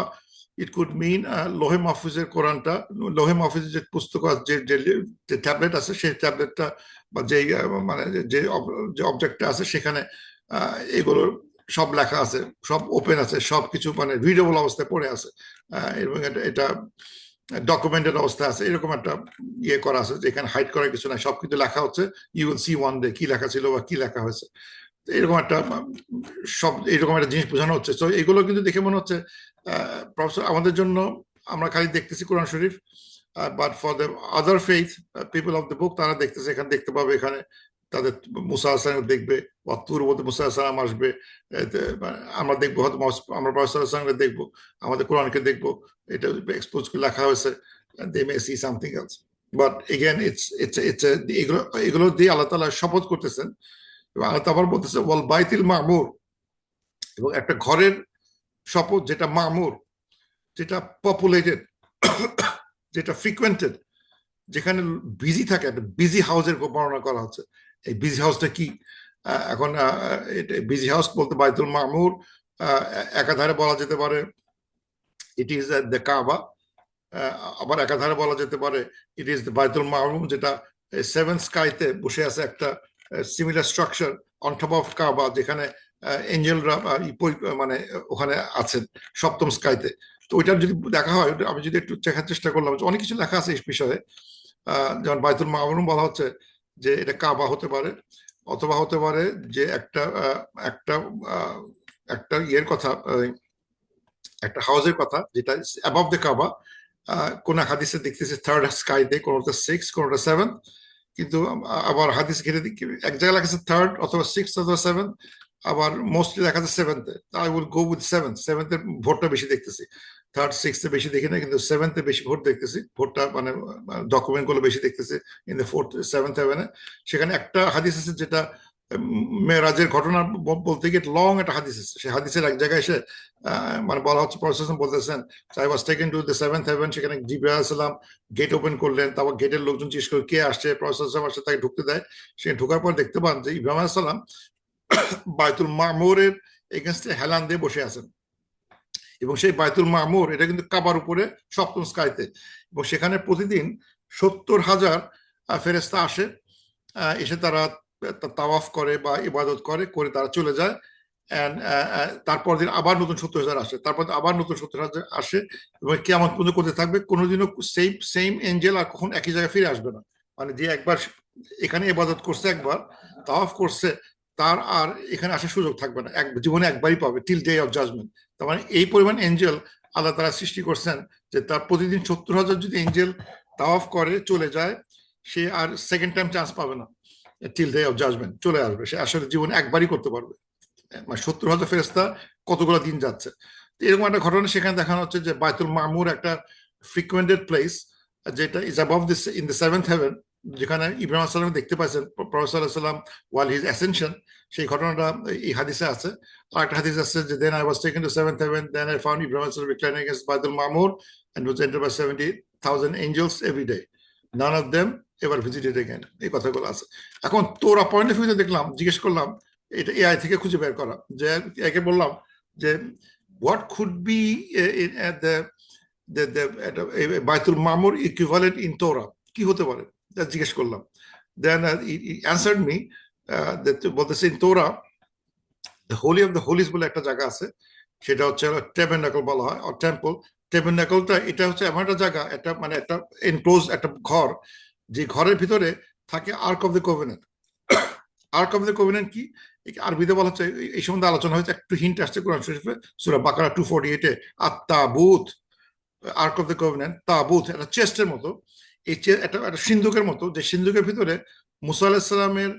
ইট কুড মিন লোহে মাহফুজের কোরআনটা, লোহে মাহফুজের যে পুস্তক যে যে ট্যাবলেট আছে সেই ট্যাবলেটটা বা যে মানে যে অবজেক্টটা আছে সেখানে এগুলো সব লেখা আছে, সব ওপেন আছে, সবকিছু মানে রিডেবল অবস্থায় পড়ে আছে এবং এটা ডকুমেন্টেড অবস্থায় আছে, এরকম একটা ইয়ে করা আছে যেখানে হাইড করার কিছু নাই, সবকিছু লেখা হচ্ছে, you will see one day কি লেখা ছিল বা কি লেখা হয়েছে, এরকম একটা সব এরকম একটা জিনিস বোঝানো হচ্ছে। তো এগুলো কিন্তু দেখে মনে হচ্ছে প্রফেসর আমাদের জন্য আমরা খালি দেখতেছি কোরআন শরীফ, but for the other faith people of the book তারা দেখতেছে, এখানে দেখতে পাবে, এখানে তাদের মুসা আসলাম দেখবে, অতুর মধ্যে মুসা আসলাম আসবে, আমরা দেখবো, হয়তো আমরা প্রফেসর দেখবো, আমাদের কোরআনকে দেখবো, এটা এক্সপোজ করে লেখা হয়েছে, they may see something else. But again এগুলো দিয়ে আল্লাহ তাআলা শপথ করতেছেন এবং আল্লাহ আবার বলতেছে ওয়াল বাইতুল মামুর, এবং একটা ঘরের শপথ যেটা মামুর, যেটা পপুলেটেড, যেটা ফ্রিকুয়েন্টেড, যেখানে বিজি থাকে, একটা বিজি হাউসের বর্ণনা করা হচ্ছে। এই বিজি হাউসটা কি? এখন বিজি হাউস বলতে বাইতুল মামুর একাধারে বলা যেতে পারে ইট ইজ দ্য কাবা, আবার একাধারে বলা যেতে পারে ইট ইজ দ্য বাইতুল মামুর, যেটা সেভেন স্কাইতে বসে আছে একটা similar structure on top of কাবা, যেখানে এঞ্জেলরা মানে ওখানে আছেন সপ্তম স্কাইতে। তো ওইটা যদি দেখা হয়, আমি যদি একটু দেখার চেষ্টা করলাম, অনেক কিছু লেখা আছে এই বিষয়ে, যেমন বাইতুল মামুর বলা হচ্ছে যে এটা কাবা হতে পারে, অথবা হতে পারে যে একটা একটা একটা ইয়ের কথা, একটা হাউসের কথা যেটা অ্যাবভ দ্য কাবা। কোন হাদিসে দেখতেছে থার্ড স্কাইতে, কোনটা সিক্স, কোনটা সেভেন, কিন্তু আবার হাদিস ঘিরে এক জায়গায় লেখা আছে থার্ড অথবা সিক্স অথবা সেভেন, আবার মোস্টলি দেখা যাচ্ছে সেভেন্থে। I will go with seventh, সেভেন্থের ভোটটা বেশি দেখতেছি, থার্ড সিক্সে বেশি দেখি না, কিন্তু সেভেন্থে বেশি ভোট দেখতেছি, ভোটটা মানে ডকুমেন্ট গুলো বেশি দেখতেছি ইন দ্য ফোর্থ সেভেন্থ হেভেনে। সেখানে একটা হাদিস আছে যেটা মেরাজের ঘটনা বলতে গিয়ে লং একটা হাদিস আছে, সেই হাদিসের এক জায়গায় এসে মানে বলা হচ্ছে, প্রফেসর বলতেছেন I was taken to the seventh heaven, সেখানে জিবরাইল আলাইহিস সালাম গেট ওপেন করলেন, তারপর গেটের লোকজন জিজ্ঞেস করে কে আসছে, প্রফেসর আসছে, তাকে ঢুকতে দেয়। সে ঢোকার পর দেখতে পান যে ইব্রাহিম আলাইহিস সালাম বাইতুল মামুরের এগেনস্টে হেলান দিয়ে বসে আছেন, এবং সেই বাইতুল মামুর এটা কিন্তু কাবার উপরে সপ্তম স্কাইতে, এবং সেখানে প্রতিদিন 70,000 ফেরেশতা আসে, এসে তারা তাওয়াফ করে বা ইবাদত করে, করে তারা চলে যায়। তারপর দিন আবার নতুন 70,000 আসে, তারপর আবার নতুন 70,000 আসে, এবং কিয়ামত পর্যন্ত করতে থাকবে। কোনোদিনও সেম এঞ্জেল আর কখন একই জায়গায় ফিরে আসবে না। মানে যে একবার এখানে ইবাদত করছে, একবার তাওয়াফ করছে, তার আর এখানে আসার সুযোগ থাকবে না, এক জীবনে একবারই পাবে টিল ডে অফ জাজমেন্ট। তার মানে এই পরিমাণ এঞ্জেল আল্লাহ তাআলা সৃষ্টি করছেন যে তার প্রতিদিন 70,000 যদি এঞ্জেল তাওয়াফ করে চলে যায়, সে আর সেকেন্ড টাইম চান্স পাবে না। টিল ডে অফ জাজমেন্ট চলে আসবে, সে আসলে জীবনে একবারই করতে পারবে। মানে 70,000 ফেরেশতা কতগুলো দিন যাচ্ছে। এরকম একটা ঘটনা সেখানে দেখানো হচ্ছে যে বাইতুল মামুর একটা ফ্রিকুয়েন্টেড প্লেস, যেটা is above this in the seventh heaven, যেখানে ইব্রাহিম আলাইহিস সালাম দেখতে পাচ্ছেন প্রফেট সাল্লাল্লাহু আলাইহি ওয়াসাল্লাম ওয়াল হিজ অ্যাসেনশন। সেই ঘটনাটা এই হাদিসে আছে। আর একটা হাদিস আছে যে then I was taken to seventh heaven, then I found ইব্রাহিম আলাইহিস সালাম রিক্লাইনিং এগেইনস্ট বাইতুল মামুর and was entered by 70,000 angels every day, none of them ever visited again. এই কথাগুলো আছে। এখন তোরা পয়েন্ট অফ ভিউতে দেখলাম, জিজ্ঞেস করলাম, এটা এআই থেকে খুঁজে বের করা, যে একে বললাম যে হোয়াট কুড বি বাইতুল মামুর ইকুইভ্যালেন্ট ইন তোরা, কি হতে পারে, জিজ্ঞেস করলাম। দেন অ্যান্সার্ড মি, বলতেছে ইন তোরা দ্য হোলি অফ দ্য হোলিজ বলে একটা জায়গা আছে, সেটা হচ্ছে টেবেনাকল বলা হয়, আর টেম্পল। টেবেনাকলটা এটা হচ্ছে এমন একটা জায়গা, একটা মানে একটা এনক্লোজ একটা ঘর, যে ঘরের ভিতরে থাকে ark of the covenant. Ark of the covenant কি আরবিতে বলা হচ্ছে, এই সম্বন্ধে আলোচনা হয়েছে, একটু হিন্ট আসছে কোরআন শরীফে সূরা বাকারা 248-এ, আত-তাবুত, আর্ক অফ দ্য কোভেনেন্ট, তাবুত একটা চেস্টের মতো, এই একটা একটা সিন্ধুকের মতো, যে সিন্ধুকের ভিতরে মুসা আলাইহিস সালামের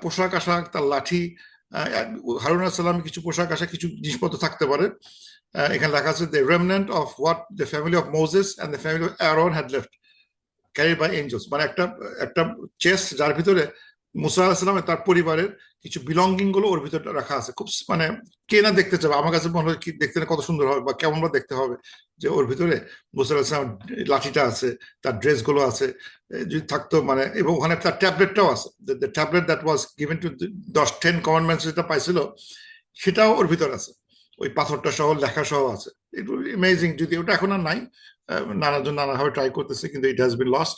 পোশাক আশাক, তার লাঠি, হারুন আলাইহিস সালামের কিছু পোশাক আশাক, কিছু জিনিসপত্র থাকতে পারে। এখানে লেখা আছে the remnant of what the family of Moses and the family of Aaron had left carried by angels, মানে একটা একটা চেস্ট যার ভিতরে মুসা আলাইহিস সালাম তার পরিবারের কিছু বিলঙ্গিং গুলো ওর ভিতরে রাখা আছে। খুব মানে কে না দেখতে চাবে, আমার কাছে মনে হয় কি দেখতে কত সুন্দর হবে বা কেমন বা দেখতে হবে, যে ওর ভিতরে মুসা আলাইহিস সালাম লাঠিটা আছে, তার ড্রেস গুলো আছে, যদি থাকতো মানে, এবং ওখানে তার ট্যাবলেটটাও আছে, the tablet that was given to 10 commandments যেটা পাইছিল, সেটাও ওর ভিতর আছে, ওই পাথরটা সহ লেখা সহ আছে। ইট উইল বি অ্যামেজিং যদি ওটা এখন আর নাই, নানাজন নানাভাবে ট্রাই করতেছে, কিন্তু ইট হ্যাজ বিন লস্ট।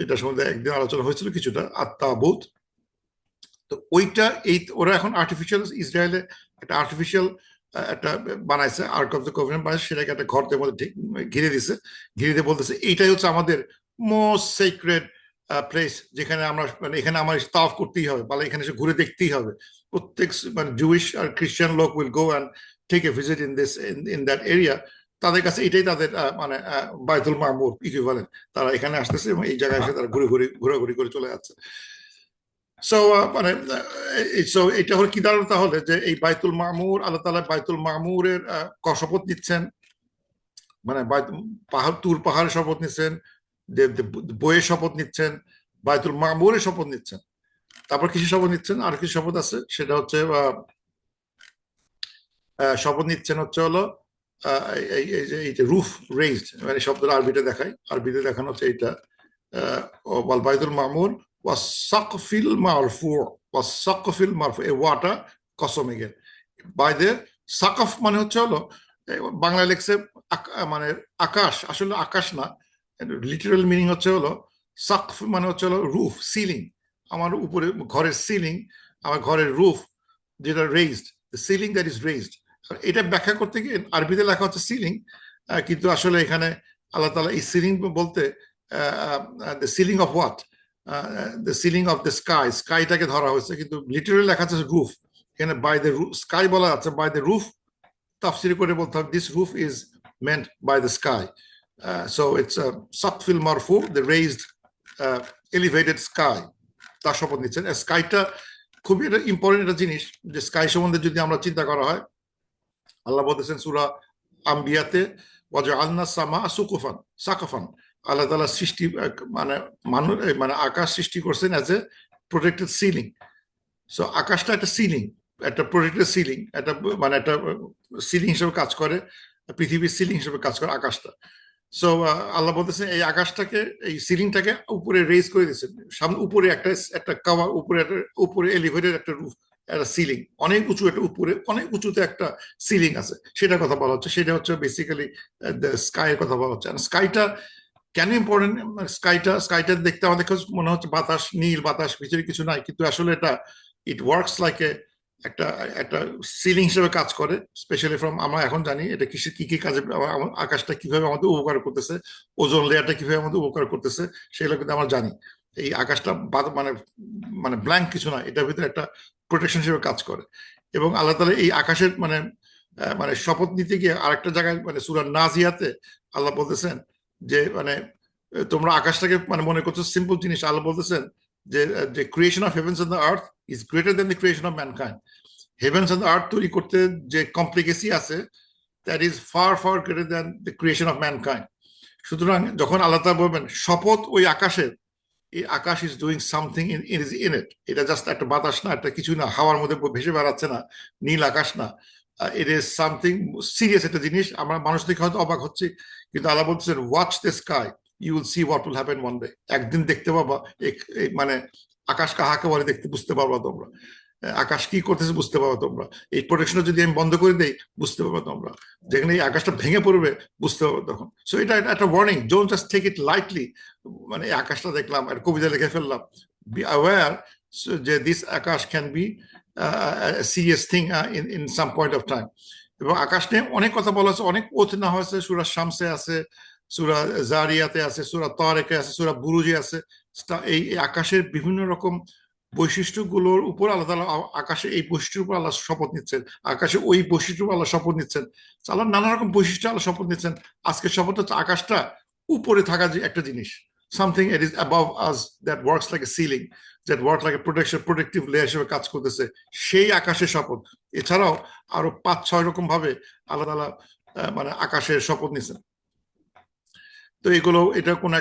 এটা সম্বন্ধে একদিন আলোচনা হয়েছিল কিছুটা, আত্মাবোধ। তো ওইটা এই ওরা এখন আর্টিফিশিয়াল, ইসরায়েলে একটা আর্টিফিশিয়াল একটা বানাইছে, আর্ক অফ দ্য কোভেনেন্ট বানাইছে, সেটাকে একটা ঘরের মধ্যে ঘিরে দিছে, ঘিরে দিয়ে বলতেছে এইটাই হচ্ছে আমাদের মোস্ট সিক্রেট প্লেস, যেখানে আমরা মানে এখানে আমার তাওয়াফ করতেই হবে, বা এখানে এসে ঘুরে দেখতেই হবে। প্রত্যেক মানে জুইশ আর খ্রিস্টান লোক will go and take a visit in this in that area. তাদের কাছে এটাই তাদের মানে বাইতুল মামুর ইকুইভ্যালেন্ট। তারা এখানে আসতেছে এবং এই জায়গায় এসে তারা ঘুরে ঘুরে ঘোরাঘুরি করে চলে যাচ্ছে। সো মানে সো এটা হলো কি দাঁড়ালো তাহলে, যে এই বাইতুল মামুর, আল্লাহ তাআলা বাইতুল মামুরের শপথ নিচ্ছেন, মানে পাহাড় তুর পাহাড়ের শপথ নিচ্ছেন, বইয়ের শপথ নিচ্ছেন, বাইতুল মামুরের শপথ নিচ্ছেন। তারপর কিছু শপথ নিচ্ছেন, আর কিছু শপথ আছে, সেটা হচ্ছে শপথ নিচ্ছেন হচ্ছে হলো এই যে রুফ রেইজড, মানে শব্দটা আরবিতে দেখায়, আরবিতে দেখানো হচ্ছে এইটা বাইতুল মামুর ওয়াসাকফিল মারফু, ওয়াসাকফিল মারফু, এই ওয়াটা কসম এগেন বাই দ্য সাকফ, মানে হচ্ছে হলো বাংলা লেখছে মানে আকাশ, আসলে আকাশ না, লিটারাল মিনিং হচ্ছে হলো সাকফ মানে হচ্ছে হলো রুফ, সিলিং, আমার উপরে ঘরের সিলিং, আমার ঘরের রুফ যেটা raised, the ceiling that is raised. এটা ব্যাখ্যা করতে গিয়ে আরবিতে লেখা হচ্ছে সিলিং, কিন্তু আসলে এখানে আল্লাহ তাআলা এই সিলিং বলতে the ceiling of what, the ceiling of the sky, স্কাইটাকে ধরা হয়েছে, কিন্তু লিটারালি লেখা আছে রুফ। এখানে বাই দ্য স্কাই বলা আছে, বাই দ্য রুফ তাফসির করে বলতে হবে this roof is meant by the sky. So it's সাকফিল মারফু, দ্য রেইজড এলিভেটেড স্কাই, তার শপথ নিচ্ছেন। স্কাইটা খুবই একটা ইম্পর্টেন্ট একটা জিনিস, যে স্কাই সম্বন্ধে যদি আমরা চিন্তা করা হয়, আল্লাহ বলতেছেন সূরা আম্বিয়াতে, ওয়াজআলনা সামা সুকুফান সাকাফান, আল্লাহ তাআলা সৃষ্টি মানে মানুষ মানে আকাশ সৃষ্টি করছেন as a protected ceiling. So আকাশটা একটা সিলিং, একটা প্রোটেক্টেড সিলিং, একটা মানে একটা সিলিং হিসেবে কাজ করে, পৃথিবীর সিলিং হিসেবে কাজ করে আকাশটা। সো আল্লাহ বলতেছেন এই আকাশটাকে, এই সিলিংটাকে উপরে রেজ করে দিয়েছেন, সামনে উপরে একটা একটা কাভার, উপরে এলিভেটেড একটা রুফ, একটা সিলিং, অনেক উঁচু, একটা উপরে অনেক উঁচুতে একটা সিলিং আছে, সেটার কথা বলা হচ্ছে। সেটা হচ্ছে বেসিক্যালি স্কাইয়ের কথা বলা হচ্ছে। স্কাইটা কেন ইম্পর্টেন্ট, স্কাইটা দেখতে আমাদের মনে হচ্ছে বাতাস, নীল বাতাস, ভিতরে কিছু নাই, কিন্তু আসলে এটা ইট ওয়ার্কস লাইক একটা একটা সিলিং হিসেবে কাজ করে, স্পেশালি ফ্রম আমরা এখন জানি এটা কি কি কাজে, আকাশটা কিভাবে আমাদের উপকার করতেছে, ওজোন লেয়ারটা কিভাবে আমাদের উপকার করতেছে, সেগুলো কিন্তু আমরা জানি। এই আকাশটা মানে মানে ব্ল্যাঙ্ক কিছু না, এটার ভিতরে একটা প্রোটেকশন হিসেবে কাজ করে। এবং আল্লাহ তাআলা এই আকাশের মানে মানে শপথ নিতে গিয়ে আরেকটা জায়গায় মানে সূরা নাজিয়াতে আল্লাহ বলতেছেন যে মানে তোমরা আকাশটাকে মানে মনে করছো সিম্পল জিনিস, আল্লাহ বলতেছেন যে creation of heavens and the earth is greater than the creation of mankind. Heavens and the earth তৈরি করতে যে কমপ্লিকেসি আছে, that is far far greater than the creation of mankind. সুতরাং যখন আল্লাহ তাআলা বলবেন শপথ ওই আকাশের, এই আকাশ is doing something in it, এটা জাস্ট একটা বাতাস না, একটা কিছু না, হাওয়ার মধ্যে ভেসে বেড়াচ্ছে না, নীল আকাশ না, ইট ইজ সামথিং সিরিয়াস একটা জিনিস। আমরা মানুষ দেখে হয়তো অবাক হচ্ছি, কিন্তু আল্লাহ বলছেন watch the sky, you will see what will happen one day. একদিন দেখতে পাবা, মানে আকাশ কাহাকে বলে দেখতে বুঝতে পারবা তোমরা, আকাশ কি করতেছে বুঝতে পারবা তোমরা, এই প্রোটেকশনটা যদি আমি বন্ধ করে দেই বুঝতে পারবা তোমরা, যেখানে এই আকাশটা ভেঙে পড়বে বুঝতে পারবা তখন। সো এটা একটা warning, don't just take it lightly. মানে এই আকাশটা দেখলাম, একটা কবিতা লিখে ফেললাম, বি অ্যাওয়্যার যে দিস আকাশ can be serious thing in some point of time. এবং আকাশ নিয়ে অনেক কথা বলা হয়েছে, অনেক ওথ নেওয়া হয়েছে, সূরা শামসে আছে, সূরা জারিয়াতে আছে, সূরা তারিকে আছে, সূরা বুরুজে আছে। এই আকাশের বিভিন্ন রকম বৈশিষ্ট্যগুলোর উপর আল্লাহ তাআলা, আকাশে এই বৈশিষ্ট্যের উপর আল্লাহ শপথ নিচ্ছেন, আকাশে ওই বৈশিষ্ট্যের উপর আল্লাহ শপথ নিচ্ছেন, আল্লাহ নানা রকম বৈশিষ্ট্য আল্লাহ শপথ নিচ্ছেন। আজকে শপথ হচ্ছে আকাশটা উপরে থাকা যে একটা জিনিস, something it is above us, that works like a ceiling, that work like a protective layer হিসেবে কাজ করতেছে, সেই আকাশের শপথ। এছাড়াও আরো 5-6 রকম ভাবে আল্লাহ তাআলা মানে আকাশের শপথ নিচ্ছেন। তো এগুলো, এটা কোন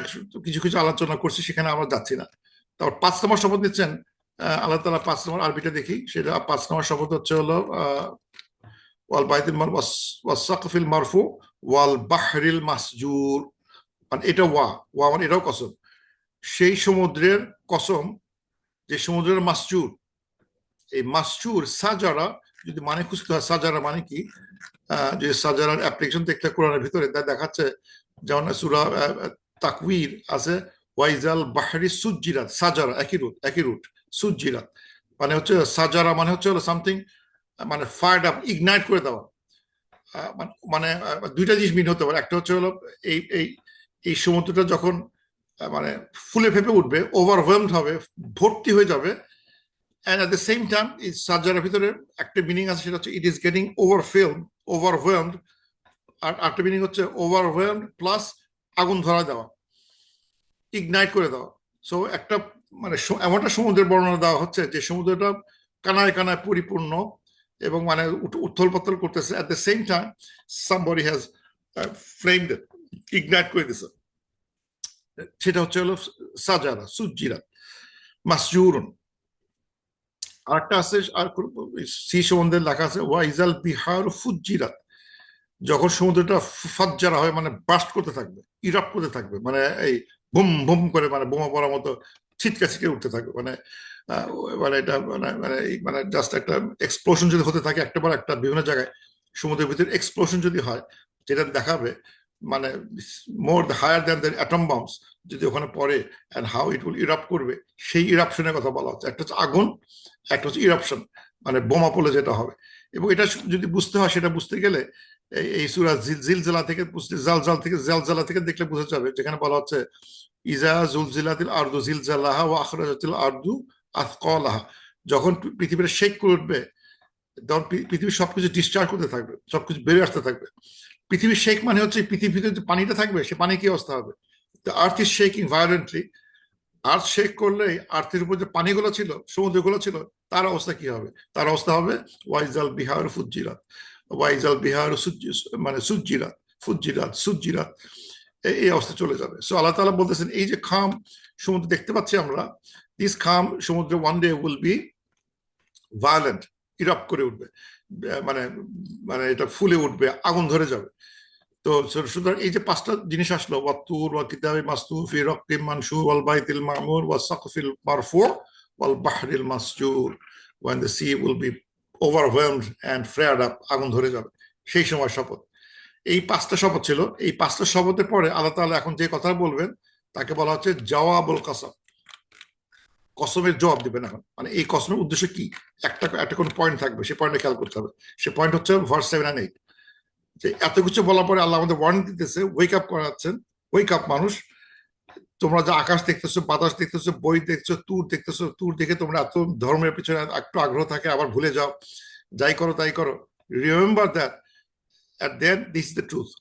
কিছু কিছু আলোচনা করছি, সেখানে আমরা যাচ্ছি না। তারপর 5 নম্বর শপথ নিচ্ছেন আল্লাহ তাআলা। 5 নম্বর আরবিটা দেখি, সেটা 5 নম্বর শপথ হচ্ছে হলো ওয়াল বাইতুল ওয়াস সাকফিল মারফু ওয়াল বাহরিল মাসজুর। মানে এটা ওয়া মানে এটাও কসম, সেই সমুদ্রের কসম যে সমুদ্রের মাসজুর। এই মাসজুর সাজারা যদি মানে খুঁজতে হয়, সাজারা মানে কি, যে সাজারার অ্যাপ্লিকেশন দেখতে কোরআনের ভিতরে তা দেখাচ্ছে, যেমন সূরা তাকওয়ির আছে ওয়াইজাল বাহরি সুজ্জিরাত, সাজারা একই রুট সুজ্জিরাত, মানে হচ্ছে সাজারা মানে হচ্ছে হলো সামথিং মানে ফায়ার্ড আপ, ইগনাইট করে দেওয়া। মানে দুইটা জিনিস মিন হতে পারে, একটা হচ্ছে হলো এই এই এই সমুদ্রটা যখন মানে ফুলে ফেপে উঠবে, ওভারওয়েলমড হবে, ভর্তি হয়ে যাবে, and at the same time এই সাজারার ভিতরে একটা মিনিং আছে, সেটা হচ্ছে ইট ইজ গেটিং ওভারওয়েলমড, আর একটা মিনিং হচ্ছে ওভারওয়েলমড প্লাস আগুন ধরা দেওয়া, ইগনাইট করে দেওয়া। সো একটা মানে এমন একটা সমুদ্রের বর্ণনা দেওয়া হচ্ছে যে সমুদ্রটা কানায় কানায় পরিপূর্ণ এবং মানে উত্থল পাত্থল করতেছে, at the same time somebody has flamed it, ignite করে দিছে। সেটা হচ্ছে হলো সাজারা সুজ্জিরাত মাসজুরুন। আরেকটা আছে, আর সি সমুদ্রের লেখা আছে ওয়াইজাল বিহার ফুজ্জিরাত, যখন সমুদ্রটা ফাজ্জারা হয় মানে বাস্ট করতে থাকবে, ইরাপ করতে থাকবে, মানে এই বুম বুম করে মানে বোমা পড়ার মতো ছিটকে ছিটকে উঠতে থাকবে, মানে মানে এটা মানে মানে মানে জাস্ট একটা এক্সপ্লোশন যদি হতে থাকে একটা পর একটা বিভিন্ন জায়গায় সমুদ্রের ভিতরে এক্সপ্লোশন যদি হয়, যেটা দেখাবে মানে more higher than the atom bombs যদি ওখানে পড়ে, and how it will erupt করবে, সেই ইরাপশনের কথা বলা হচ্ছে। একটা হচ্ছে আগুন, একটা হচ্ছে ইরাপশন, মানে বোমা পড়লে যেটা হবে। এবং এটা যদি বুঝতে হয়, সেটা বুঝতে গেলে এই সূরা জিলজিলা থেকে, জালজালা থেকে দেখলে বোঝা যাবে, যেখানে বলা হচ্ছে ইজা জুলজিলাতিল আরদু জিলজালাহা ওয়া আখরাজাতিল আরদু আথকালাহা, যখন পৃথিবীটা শেক করে উঠবে, তখন পৃথিবী সবকিছু ডিসচার্জ করতে থাকবে, সবকিছু বেরিয়ে আসতে থাকবে। পৃথিবীর শেক মানে হচ্ছে পৃথিবীতে যে পানিটা থাকবে, সে পানি কি অবস্থা হবে? The earth is shaking violently. Earth shake করলে আর্থের উপর যে পানিগুলো ছিল, সমুদ্রগুলো ছিল, তার অবস্থা কি হবে? তার অবস্থা হবে ওয়াইজাল বিহার ফুজ্জিরাত, ওয়াইজাল বিহার মানে সুজ্জিরাত, সুজ্জিরাত, এই অবস্থা চলে যাবে। সো আল্লাহ তাআলা বলতেছেন এই যে খাম সমুদ্র দেখতে পাচ্ছি আমরা, দিস খাম সমুদ্র one day will be violent, erupt করে উঠবে, মানে মানে এটা ফুলে উঠবে, আগুন ধরে যাবে। তো সুতরাং এই যে 5টা জিনিস আসলো, ওয়াত্তুর ওয়া কিতাবি মাসতুর ফি রাক্কিম মানশুর ওয়াল বাইতিল মামুর ওয়াস সাকফিল মারফু ওয়াল বাহরিল মাসজুর, when the sea will be overwhelmed and flared up, আগুন ধরে যাবে, সেই সময় শপথ। এই 5টা শপথ ছিল। এই 5টা শপথের পরে আল্লাহ তাআলা এখন যে কথা বলবেন তাকে বলা হচ্ছে জওয়াবুল কসম, কসমের জবাব দিবেন এখন। মানে এই কসমের উদ্দেশ্য কি, একটা কোন পয়েন্ট থাকবে, সেই পয়েন্টে খেয়াল করতে হবে। সে পয়েন্ট হচ্ছে ভার্স 7 and 8, যে এত কিছু বলার পরে আল্লাহ আমাদের ওয়ার্নিং দিতেছে, ওয়েক আপ করাচ্ছেন, ওয়েক আপ মানুষ, তোমরা যে আকাশ দেখতেছো, বাতাস দেখতেছো, বই দেখছো, দেখতেছো, দেখে তোমরা এত ধর্মের পিছনে একটু আগ্রহ থাকে, আবার ভুলে যাও, যাই করো তাই করো। Remember that and then this is the truth,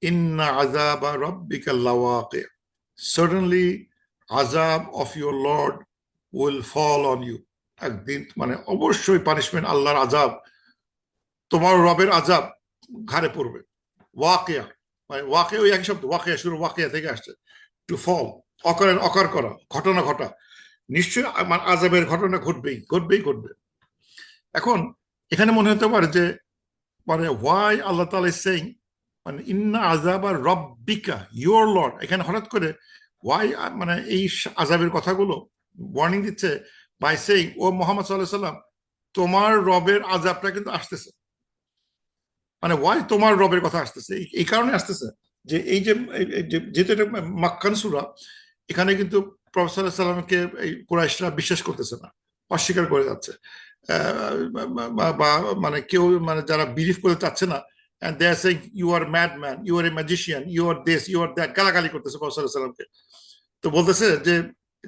inna azaba rabbika lawaqi, certainly azab of your Lord will fall on you. একদিন মানে অবশ্যই পানিশমেন্ট, আল্লাহর আযাব, তোমার রবের আযাব ঘাড়ে পড়বে। ওয়াকিয়া মানে ওয়াকিয়া ওই একই শব্দ, ওয়াকিয়া শুরু ওয়াকিয়া থেকে আসছে, টু ফল, অকার করা, ঘটনা ঘটা। নিশ্চয়ই আমার আযাবের ঘটনা ঘটবেই ঘটবেই ঘটবে। এখন এখানে মনে হতে পারে যে মানে ওয়াই আল্লাহ তাআলা ইজ সেইং মানে ইন্না আযাবা রাব্বিকা ইওর লর্ড, এখানে হঠাৎ করে ওয়াই মানে এই আযাবের কথাগুলো ওয়ার্নিং দিচ্ছে বাই সেইং ও মুহাম্মদ সাল্লাল্লাহু আলাইহি সাল্লাম তোমার রবের আযাবটা কিন্তু আসতেছে। মানে ওয়াই তোমার রবের কথা আসতেছে, এই কারণে আসতেছে যে এই যে যেহেতু এটা মাক্কান সূরা, এখানে কিন্তু প্রফেসর সাল্লাল্লাহু আলাইহি সাল্লামকে এই কুরাইশরা বিশ্বাস করতেছে না, অস্বীকার করে যাচ্ছে। বা মানে কেউ মানে যারা বিলিভ করতে চাচ্ছে না, and they are saying you are a madman, you are a magician, you are this, you are that, গালাগালি করতেছে প্রফেসর সাল্লাল্লাহু আলাইহি সাল্লামকে। তো বলতেছে যে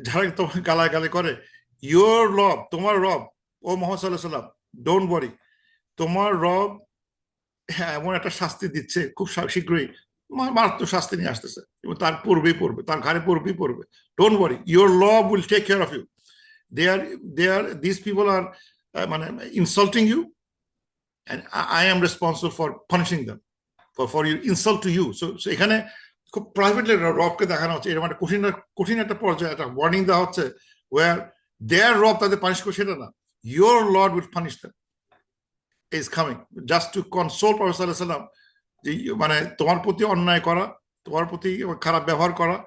যারা তোমার গালাগালি করে, ইউর রব, তোমার রব ও মুহাম্মদ সাল্লাল্লাহু আলাইহি সাল্লাম, ডোন্ট ওয়ারি, তোমার রব এমন একটা শাস্তি দিচ্ছে খুব শীঘ্রই, মারাত্মক শাস্তি নিয়ে আসতেছে এবং তার পূর্বেই পড়বে, তার ঘাড়ে পড়বেই পড়বে। Don't worry, your Lord will take care of you. These people are মানে insulting you and I am responsible for punishing them for your insult to you. So এখানে খুব প্রাইভেটলি রবকে দেখানো হচ্ছে, এরকম একটা কঠিন একটা পর্যায়ে একটা ওয়ার্নিং দেওয়া হচ্ছে, where their রব তাদের পানিশ করছে সেটা না, your Lord will punish them is coming just to console Prophet sallallahu alaihi wasallam যে মানে তোমার প্রতি অন্যায় করা, তোমার প্রতি খারাপ ব্যবহার করা,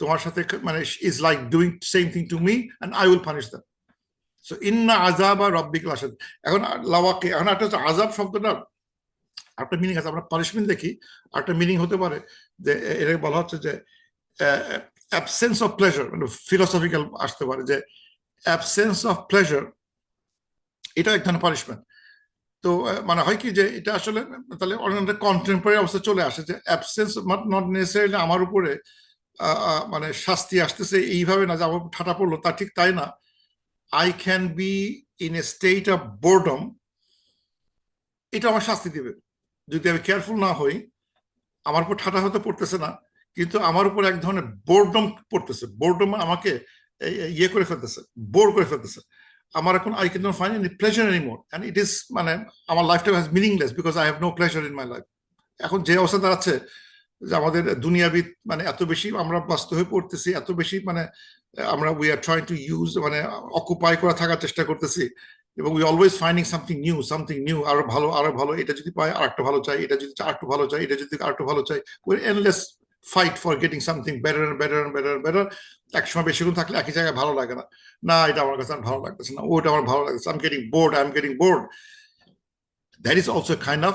তোমার সাথে মানে is like doing same thing to me and I will punish them. So inna azaba rabbika লাশাদীদ। এখন লাওয়াকে এখন একটা হচ্ছে আযাব শব্দটা একটা মিনিং আছে, আমরা পানিশমেন্ট দেখি, একটা মিনিং হতে পারে যে এটাকে বলা হচ্ছে যে অ্যাবসেন্স অফ প্লেজার, মানে ফিলোসফিক্যাল আসতে পারে যে অ্যাবসেন্স অফ প্লেজার এটা এক ধরনের পানিশমেন্ট। তো মানে হয় কি যে এটা আসলে তাহলে অনেক কন্টেম্পোরারি অবস্থা চলে আসে যে অ্যাবসেন্স নট নেসেসারিলি আমার উপরে মানে শাস্তি আসতেছে এইভাবে না যে আমার ঠাটা পড়লো, তা ঠিক তাই না। I can be in a state of boredom, এটা আমার শাস্তি দিবে যদি আমি কেয়ারফুল না হই। আমার উপর ঠাটা হতে পড়তেছে না, কিন্তু আমার উপর এক ধরনের বোরডম পড়তেছে, বোরডম আমাকে ইয়ে করে ফেলতেছে, বোর করে ফেলতেছে। আমার এখন I cannot find any pleasure anymore and it is মানে আমার লাইফটা has meaningless because I have no pleasure in my life. এখন যে অবস্থা দাঁড়াচ্ছে যে আমাদের দুনিয়াবিদ মানে এত বেশি আমরা ব্যস্ত হয়ে পড়তেছি, এত বেশি মানে আমরা we are trying to use মানে অকুপাই করে থাকার চেষ্টা করতেছি এবং we always finding something new, আরো ভালো, এটা যদি পাই আর একটা ভালো চাই, এটা যদি আরেকটু ভালো চাই, এটা যদি আরেকটু ভালো চাই, we endless fight for getting something better and better and better and better. একসময় বেশিক্ষণ থাকলে একই জায়গায় ভালো লাগে না, না এটা আমার কাছে ভালো লাগতেছে না, ওটা আমার ভালো লাগতেছে, I am getting board. That is also kind of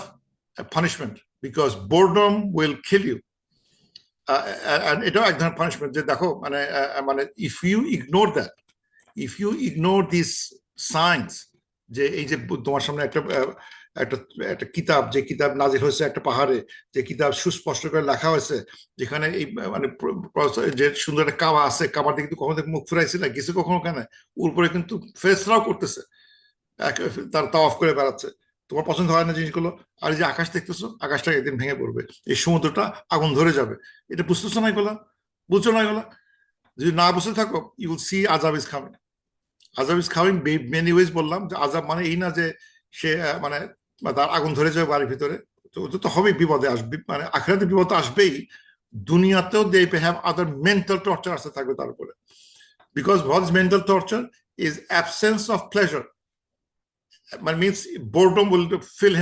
a punishment because boredom will kill you. And এটাও এক ধরনের পানিশমেন্ট যে দেখো মানে মানে if you ignore this science, যে এই যে তোমার সামনে একটা একটা একটা কিতাব, যে কিতাব নাজিল হয়েছে একটা পাহাড়ে, যে কিতাব সুস্পষ্ট করে লেখা হয়েছে, যেখানে এই মানে যে সুন্দর একটা কাবা আছে, কাবার দিকে কিন্তু কখনো মুখ ফিরাইছে না, গেছে কখনো কেন, উপরে কিন্তু ফেরেশতারাও করতেছে, তার তাওয়াফ করে বেড়াচ্ছে, তোমার পছন্দ হয় না জিনিসগুলো। আর এই যে আকাশ দেখতেছো, আকাশটা একদিন ভেঙে পড়বে, এই সমুদ্রটা আগুন ধরে যাবে, এটা বুঝতেছো না এগুলা, বুঝছো না এগুলা? যদি না বুঝতে থাকো ইউ উইল সি আযাব ইজ কামিং। আযাব ইজ কামিং মেনি ওয়েজ। বললাম যে আযাব মানে এই না যে সে মানে তার আগুন ধরে যাবে বাড়ির ভিতরে, তো তো হবেই, বিপদে আসবে, মানে আখিরাতে বিপদ আসবেই, দুনিয়াতেও they have other mental torture আসতে থাকবে তার উপরে। Because what is mental torture is absence of pleasure, মানে means boredom will fill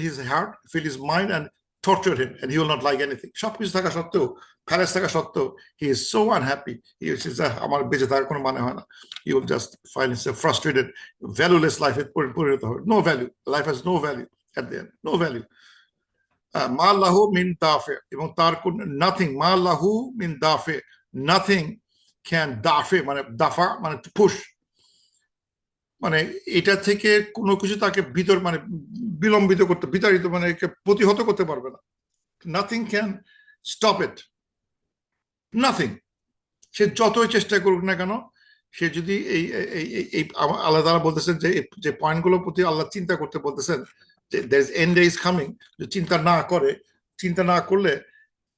his heart, fill his mind and torture him and he will not like anything. সবকিছু থাকা সত্ত্বেও, palace থাকা সত্ত্বেও he is so unhappy, he says আমার বেঁচে থাকার কোনো মানে হয় না, he will just find himself frustrated, valueless life পরিণত হবে, no value, life has no value at the end, no value. মা লাহু মিন দাফে, এবং তার কোন nothing, মা লাহু মিন দাফে, nothing can দাফে মানে দাফা মানে পুশ, মানে এটা থেকে কোনো কিছু তাকে মানে বিলম্বিত করতে, বিতাড়িত মানে প্রতিহত করতে পারবে না। Nothing can stop it, nothing. সে যতই চেষ্টা করুক না কেন, সে যদি এই আল্লাহ তাআলা বলতেছেন যে পয়েন্টগুলোর প্রতি আল্লাহ চিন্তা করতে বলতেছেন, যে there is end is coming, যে চিন্তা না করলে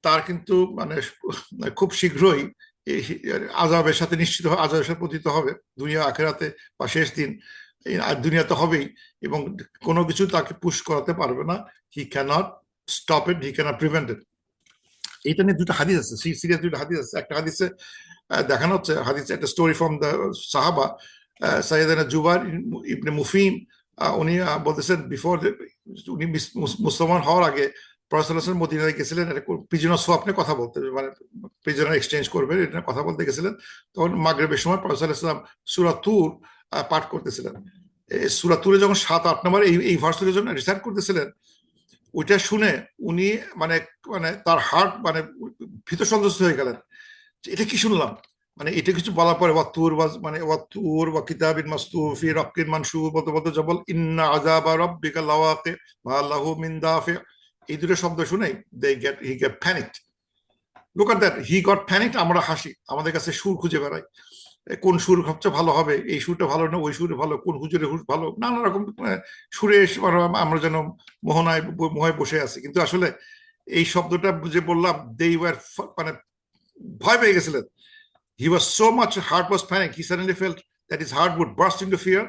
তার কিন্তু মানে খুব শীঘ্রই এই আযাবের সাথে নিশ্চিত আযাবের সাথে পতিত হবে দুনিয়া আখেরাতে বা শেষ দিন, দুনিয়াতে হবেই, এবং কোনো কিছু তাকে পুশ করাতে পারবে না। He can't stop it, he can't prevent it. এইটা নিয়ে দুটো হাদিস আছে, সিরিয়াস দুটো হাদিস আছে। একটা হাদিসে দেখানো হচ্ছে, হাদিস একটা স্টোরি ফ্রম দ্য সাহাবা, সাইয়েদানা জুবাইর ইবনে মুফিম, উনি বলতেছেন বিফোর, উনি মুসলমান হওয়ার আগে প্রফেসর মদিনায় গেছিলেন প্রিজনার সোয়াপ নিয়ে কথা বলতে, মানে প্রিজনার এক্সচেঞ্জ করবে এটা কথা বলতে গেছিলেন। তখন মাগরিবের সময় প্রফেসর ইসলাম সূরা তুর পাঠ করতেছিলেন। সূরা তুরে যখন 7-8 নম্বর এই ভার্সের জন্য রিসার্চ করতেছিলেন, ওইটা শুনে উনি মানে মানে তার হার্ট মানে ভীত সন্ত্রস্ত হয়ে গেলেন, এটা কি শুনলাম, মানে এটা কিছু বলার পরে ওয়াত্তুর মানে ওয়াত্তুর ওয়া কিতাবিন মাসতুর ফি রাক্কিন মানশুর বলতে বলতে যখন ইন্না আযাবা রাব্বিকা লাওয়াকি মা লাহু মিন দাফি, এই দুটো শব্দ শুনে he get panicked. Look at that, he got panicked. আমরা হাসি, আমাদের কাছে সুর খুঁজে বেড়াই, কোন সুর সবচেয়ে ভালো হবে, এই সুরটা ভালো না ওই সুরে ভালো, কোন হুজুরে হুজ ভালো, নানা রকম সুরে আমরা যেন মোহায় বসে আছি। কিন্তু আসলে এই শব্দটা যে বললাম, দে ওয়ার মানে ভয় পেয়ে গেছিলেন। He was so much heart was panic. He suddenly felt that his heart would burst into fear.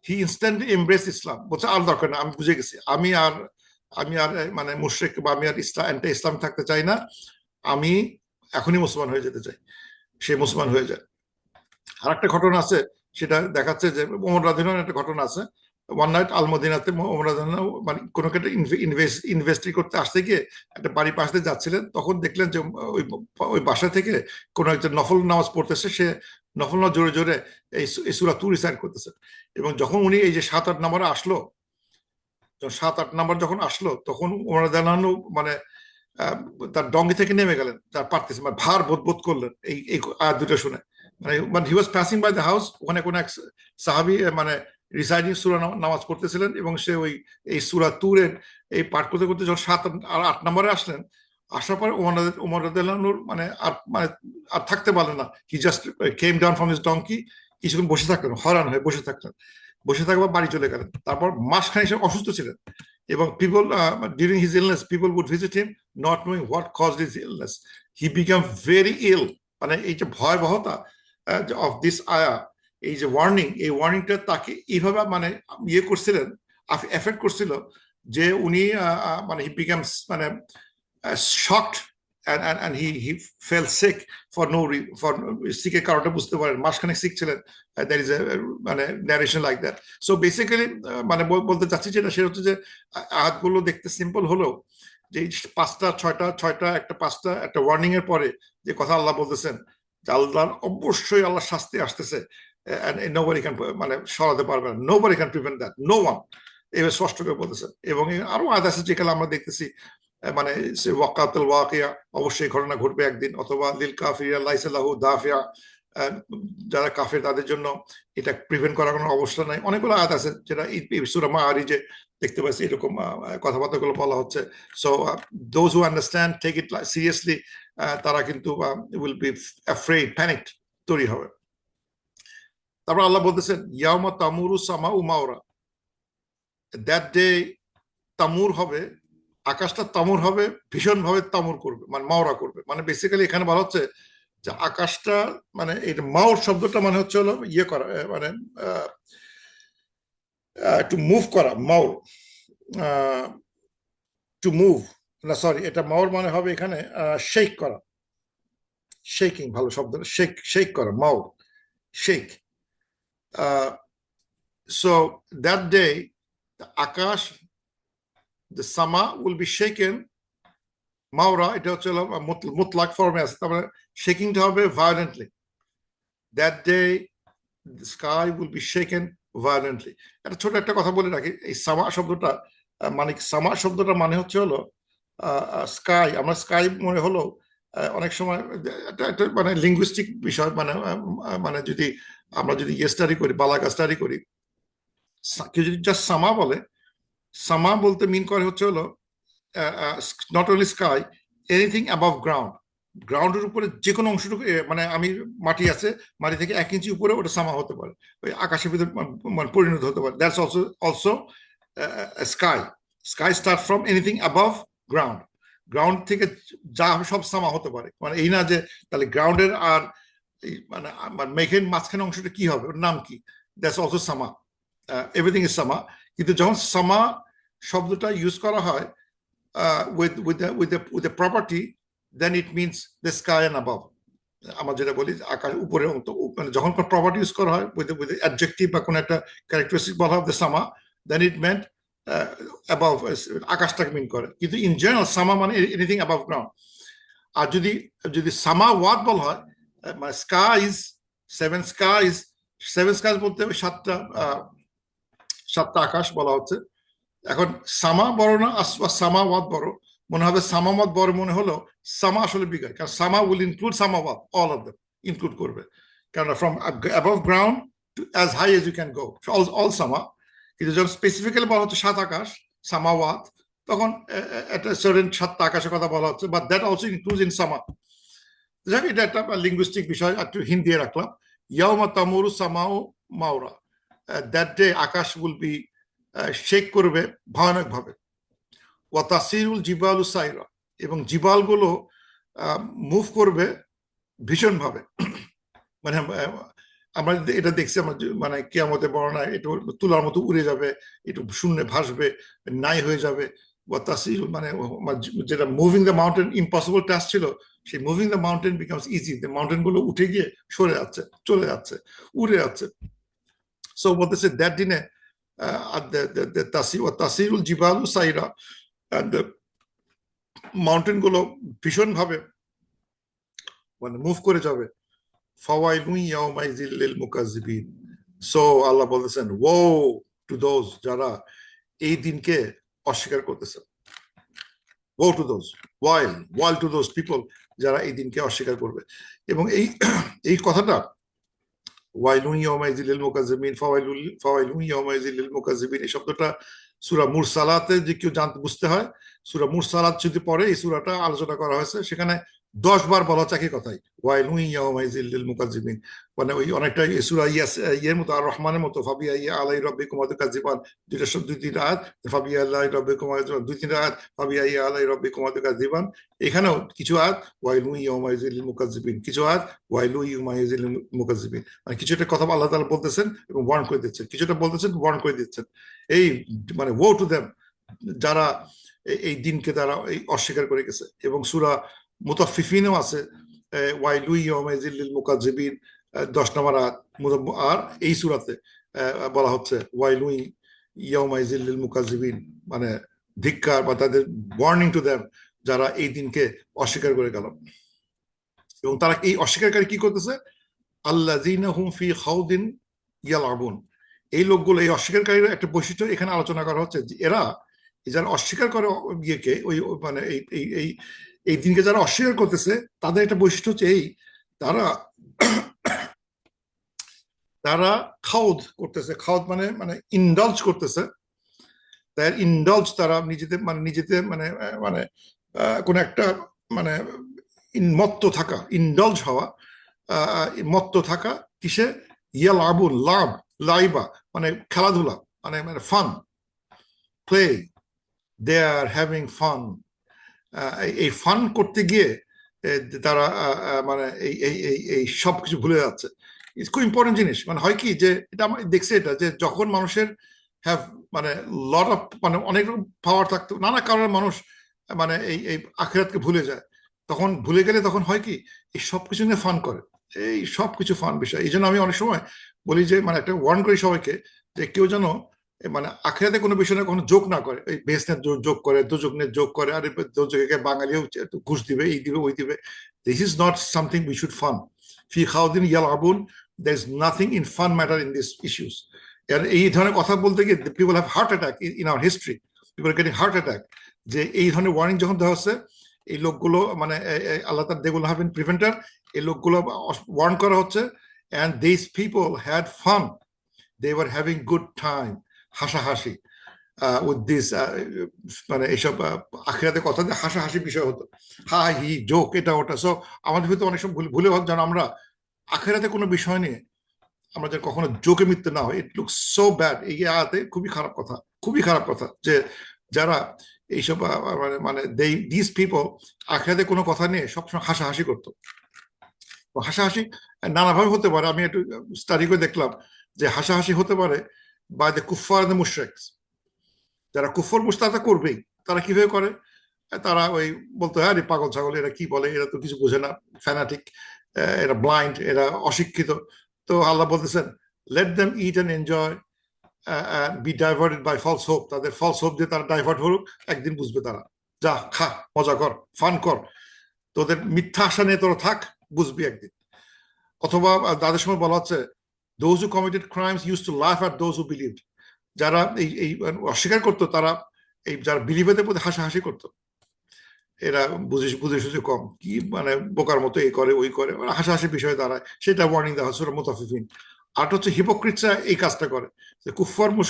He instantly embraced Islam. বলছে আর দরকার না, আমি বুঝে গেছি, আমি আর মানে মুশরিক বা আমি আর ইসলাম থাকতে চাই না, আমি এখনই মুসলমান হয়ে যেতে চাই। সে মুসলমান হয়ে যায়। আর একটা ঘটনা আছে, সেটা দেখাচ্ছে যে ওমর রাদিয়াল্লাহু আনহু একটা ঘটনা আছে। ওয়ান নাইট আল মদিনাতে ওমর রাদিয়াল্লাহু আনহু মানে কোনো একটা ইনভেস্টি করতে আসতে গিয়ে একটা বাড়ির পাশ দিয়ে যাচ্ছিলেন, তখন দেখলেন যে ওই বাসা থেকে কোনো একটা নফল নামাজ পড়তেছে, সে নফল নামাজ জোরে জোরে এই সূরা তুর রিসাইট করতেছে। এবং যখন উনি এই যে 7-8 নম্বরে আসলো, 7-8 নম্বর যখন আসলো, তখন ওমর রাদিয়াল্লাহু আনহু মানে তার ডঙ্গি থেকে নেমে গেলেন, তার পারতেছে মানে ভার বোধ করলেন এই আয়াত দুটো শুনে। মানে he was passing by the house, ওখানে কোন এক সাহাবী মানে রিসাইডিং সূরা নামাজ পড়তেছিলেন, এবং সে ওই এই সূরা তুরের এই পাঠ করতে করতে যখন 7-8 নম্বরে আসলেন, আসার পরে ওমর রাদিয়াল্লাহু আনহু মানে আর থাকতে পারলেন না। He just came down from his donkey, কিছুক্ষণ বসে থাকলেন, হয়রান হয়ে বসে থাকবার বাড়ি চলে গেলেন। তারপর মাসখানেক সে অসুস্থ ছিলেন, এবং people during his illness people would visit him not knowing what caused his illness. He became very ill. মানে এই যে ভয়াবহতা of this ayah, এই যে ওয়ার্নিং, এই ওয়ার্নিংটা তাকে এইভাবে মানে ইয়ে করছিলেন, এফেক্ট করছিল যে উনি মানে he becomes মানে shocked and he fell sick for no for সিকের কারণটা বুঝতে পারেন, মাসখানেক সিক ছিলেন। there is a মানে narration like that. So basically মানে বলতে চাচ্ছি যেটা, সেটা হচ্ছে যে আয়াতগুলো দেখতে সিম্পল হলেও যে 5টা একটা 5টা একটা ওয়ার্নিং এর পরে যে কথা আল্লাহ বলতেছেন যে অবশ্যই আল্লাহ শাস্তি আসতেছে, and nobody can মানে সরাতে পারবে না, nobody can prevent that, no one, এবার স্পষ্ট করে বলতেছেন। এবং আরো আয়াত আছে যেখানে আমরা দেখতেছি মানে ওয়াকাতুল ওয়াকিয়া, অবশ্যই ঘটনা ঘটবে একদিন, অথবা লিল কাফিরা লাইসা লাহু দাফিয়া, যারা কাফের তাদের জন্য এটা প্রিভেন্ট করার কোনো অবস্থা নাই। অনেকগুলো আয়াত আছে যেটা সূরা মাআরিজে দেখতে পাচ্ছি এরকম কথাবার্তাগুলো বলা হচ্ছে। So those who understand, take it seriously, তারা কিন্তু উইল বি অ্যাফ্রেড, প্যানিকড তৈরি হবে। তারপর আল্লাহ বলতেছেন ইয়াউমা তামুরু সামাউ মাওরা, দ্যাট ডে তামুর হবে, আকাশটা তামুর হবে, ভীষণভাবে তামুর করবে, মানে মাওরা করবে। মানে বেসিক্যালি এখানে বলা হচ্ছে যে আকাশটা মানে এই মাওর শব্দটা মানে হচ্ছে হলো ইয়ে করা, মানে টু মুভ করা, মাওর টু মুভ না, সরি, এটা মাওর মানে হবে এখানে শেক করা, শেকিং, ভালো শব্দ, শেক করা, মাওর শেক। সো দ্যাট ডে আকাশ, the sama will be shaken, মাওরা এটা হচ্ছে মুতলাক ফর্মে আছে, তারপরে শেকিংটা হবে violently. That day the sky will be shaken violently. একটা ছোট একটা কথা বলে রাখি, এই সামা শব্দটা মানে সামা শব্দটা মানে হচ্ছে হলো স্কাই। আমরা স্কাই মনে হলো অনেক সময় একটা মানে লিঙ্গুইস্টিক বিষয়, মানে মানে যদি আমরা যদি স্টাডি করি, বালাগা স্টাডি করি, কেউ যদি জাস্ট সামা বলে, সামা বলতে মিন করে হচ্ছে হলো not only sky, anything above ground, গ্রাউন্ডের উপরে যে কোনো অংশটুকু, মানে আমি মাটি আছে, মাটি থেকে 1 ইঞ্চি উপরে ওটা সামা হতে পারে, ওই আকাশের ভিতরে মানে পরিণত হতে পারে। That's also sky. Sky start from anything above ground, ground থেকে যা সব সামা হতে পারে। মানে এই না যে তাহলে গ্রাউন্ডের আর এই মানে মেঘের মাঝখানে অংশটা কি হবে, ওর নাম কি? দ্যাটস অলসো সামা। এভরিথিং ইজ সামা। কিন্তু যখন সামা শব্দটা ইউজ করা হয় with the property, then it means the sky and above. আমরা যেটা বলি আকাশ উপরে, মানে যখন কোনো প্রপার্টি ইউজ করা হয় with the adjective বা কোনো একটা ক্যারেক্টারিস্টিক বলা হয় সামা, then it meant above, আকাশটাকে মিন করে। কিন্তু ইন জেনারেল সামা মানে এনিথিং অ্যাবাভ গ্রাউন্ড। আর যদি যদি সামা ওয়াত বলা হয়, মানে স্কাইজ, সেভেন স্কাইজ বলতে সাতটা আকাশ বলা হচ্ছে। এখন সামা বড় না সামা ওয়াত বড়? মনে হবে সামা ওয়াত বড় মনে হলো, সামা আসলে বিগ হয়, কারণ সামা উইল ইনক্লুড সামা ওয়াত, অল অফ দেম ইনক্লুড করবে। কারণ from above ground to as high as you can go, all সামা। কিন্তু যখন স্পেসিফিক্যালি বলা হচ্ছে সাত আকাশ, সামা ওয়াত, তখন একটা সার্টেন সাতটা আকাশের কথা বলা হচ্ছে, but that also includes in সামা। যাক, এটা একটা লিঙ্গুইস্টিক বিষয়, একটু হিন্দি রাখলাম। ইয়াউমা তামুরু সামাউ মাউরা, দ্যাট ডে আকাশ উইল বি শেক করবে ভয়ানক ভাবে। ওয়াতাসিরুল জিবালু সাইরা, এবং জিবালগুলো মুভ করবে ভীষণ ভাবে। মানে আমরা এটা দেখছি, আমরা মানে কিয়ামতের বর্ণনায় একটু তুলার মতো উড়ে যাবে, একটু শূন্যে ভাসবে, নাই হয়ে যাবে। ওয়াতাসিরুল মানে যেটা moving the mountain impossible task ছিল, সেই moving the mountain becomes easy. The mountain গুলো উঠে গিয়ে সরে যাচ্ছে, চলে যাচ্ছে, উড়ে যাচ্ছে। সো বলতেছে দ্যাট দিনে তাসিরুল জিবালু সাইরা, মাউন্টেন গুলো ভীষণ ভাবে মানে মুভ করে যাবে। ফাওয়াইলুন ইয়াউমাইযিল লিল মুকাজ্জিবিন। সো আল্লাহ বলতেছেন, ও টু দোজ যারা এই দিনকে অস্বীকার করতেছে। Woe to those, while to those people যারা এই দিনকে অস্বীকার করবে। এবং এই কথাটা ওয়াইলুন ইয়াউমাইযিল লিল মুকাজ্জিবিন, ফাওয়াইলুন ইয়াউমাইযিল লিল মুকাজ্জিবিন, এই শব্দটা সূরা মুরসালাতে যে কেউ জানতে বুঝতে হয়, সূরা মুরসালাত যদি পড়ে, এই সূরাটা আলোচনা করা হয়েছে, সেখানে 10 বার বলা হচ্ছে একই কথাই, ওয়াইলুন ইয়াউমাইযিল লিল মুকাজ্জিবিন। মানে ওই অনেকটা সূরা ইয়ের মতো, আর রহমানের মতো, ফাবিআইয়ি আলাই রাব্বিকুমা তুকাজ্জিবান, দুই তিনটা আয়াত, ফাবিআইয়ি আলাই রাব্বিকুমা, দুই তিনটা আয়াত, ফাবিআইয়ি আলাই রাব্বিকুমা তুকাজ্জিবান। এখানেও কিছু আয়াত ওয়াইলুন ইয়াউমাইযিল লিল মুকাজ্জিবিন, কিছু আয়াত ওয়াইলুন ইয়াউমাইযিল লিল মুকাজ্জিবিন। মানে কিছুটা কথা আল্লাহ তাআলা বলতেছেন এবং ওয়ার্ন করে দিচ্ছেন, কিছুটা বলতেছেন, ওয়ার্ন করে দিচ্ছেন। এই মানে ও টু দেম যারা এই দিনকে তারা এই অস্বীকার করে গেছে। এবং সূরা মুতাফফিফিনেও আছে ওয়াইলুন ইয়াউমাইযিল লিল মুকাজ্জিবিন, 10 নম্বর আয়াত। আর এই সূরাতে বলা হচ্ছে ওয়াইলুন ইয়াউমাইযিল লিল মুকাজ্জিবিন, মানে ধিক্কার বা তাদের ওয়ার্নিং টু দেম যারা এই দিনকে অস্বীকার করে গেল। এবং তারা এই অস্বীকারী কি করতেছে? আল্লাযীনা হুম ফি খাউদিন ইয়ালাবুন, এই লোকগুলো, এই অস্বীকারীরা একটা বৈশিষ্ট্য এখানে আলোচনা করা হচ্ছে, যে এরা যারা অস্বীকার করে ইয়েকে, ওই মানে এই দিনকে যারা অস্বীকার করতেছে, তাদের একটা বৈশিষ্ট্য হচ্ছে এই, তারা খাউদ করতেছে। খাউদ মানে মানে ইনডালজ করতেছে। ইনডালজ তারা নিজেদের মানে মানে কোন একটা মানে মত্ত থাকা, ইনডালজ হওয়া, মত্ত থাকা কিসে? ইয়ালাবুন, লাইবা মানে খেলাধুলা, মানে মানে fun, play, they are having fun. এই ফান করতে গিয়ে তারা মানে এই সব কিছু ভুলে যাচ্ছে। খুব ইম্পর্টেন্ট জিনিস। মানে হয় কি, যে এটা আমি দেখছি, এটা যে যখন মানুষের হ্যাভ মানে লট অফ মানে অনেক রকম পাওয়ার থাকতো, নানা কারণে মানুষ মানে এই আখিরাতকে ভুলে যায়। তখন ভুলে গেলে তখন হয় কি, এই সবকিছু নিয়ে ফান করে, এই সবকিছু ফান বিষয়। এই জন্য আমি অনেক সময় বলি যে মানে একটা ওয়ার্ন করি সবাইকে, যে কেউ যেন মানে আখিরাতে কোনো বিষয় নিয়ে কোনো যোগ না করে। এই বেহেশতের যোগ করে, দোজখ নিয়ে যোগ করে, আর দোজখে বাঙালিও ঘুষ দিবে, এই দিবে, ওই দিবে। This is not something we should fun. ফি খাউদিন ইয়ালাবুন, there is nothing in fun matter in these issues. আর এই ধরনের কথা বলতে গিয়ে people have heart attack in our history, people are getting heart attack. যে এই ধরনের ওয়ার্নিং যখন দেওয়া হচ্ছে, এই লোকগুলো মানে আল্লাহ তাআলা, দেগুলো হ্যাভ বিন প্রিভেন্টার, এই লোকগুলো ওয়ার্ন করা হচ্ছে। and these people had fun, they were having good time, হাসাহাসি with this মানে এইসব আখিরাতে কথা দিয়ে হাসাহাসি বিষয় হতো, হা হি জোক, এটা ওটা। সো আমাদের ভিতরে অনেক সময় ভুলে ভাব, যেন আমরা আখিরাতে কোনো বিষয় নিয়ে আমরা যেন কখনো জোকে মৃত্যু না হয়। It looks so bad. এই আয়াতে খুবই খারাপ কথা, খুবই খারাপ কথা, যে যারা এইসব মানে মানে দিস পিপল আখিরাতে কোনো কথা নিয়ে সবসময় হাসাহাসি করতো। হাসাহাসি নানাভাবে হতে পারে। আমি একটু স্টাডি করে দেখলাম যে হাসাহাসি হতে পারে বাই দ্য কুফার দ্য মুশরিকস, যারা কুফর মুশরিক করবেই। তারা কিভাবে করে? তারা ওই বলতো হ্যাঁ পাগল ছাগল, এরা কি বলে, এরা তো কিছু বোঝে না, ফ্যানাটিক, এরা ব্লাইন্ড, এরা অশিক্ষিত। তো আল্লাহ বলতেছেন let them eat and enjoy be diverted by false hope. তাদের ফলস হোপ দিয়ে তারা ডাইভার্ট হোক, একদিন বুঝবে তারা। যা খা, মজা কর, ফান কর, তোদের মিথ্যা আশা নিয়ে তোরা থাক, বুঝবি একদিন। অথবা তাদের সময় বলা হচ্ছে those who committed crimes used to laugh at those who believed। যারা এই অস্বীকার করতো তারা এই যারা বিলিভেদের প্রতি হাসাহাসি করতো, এরা বুঝে বুঝে সুঝে কম, কি মানে বোকার মতো এই করে ওই করে, হাসাহাসি বিষয় দাঁড়ায়, সেটা ওয়ার্নিং দেওয়া হচ্ছে মুতাফিফিন। আর হচ্ছে হিপোক্রিটরা এই কাজটা করে,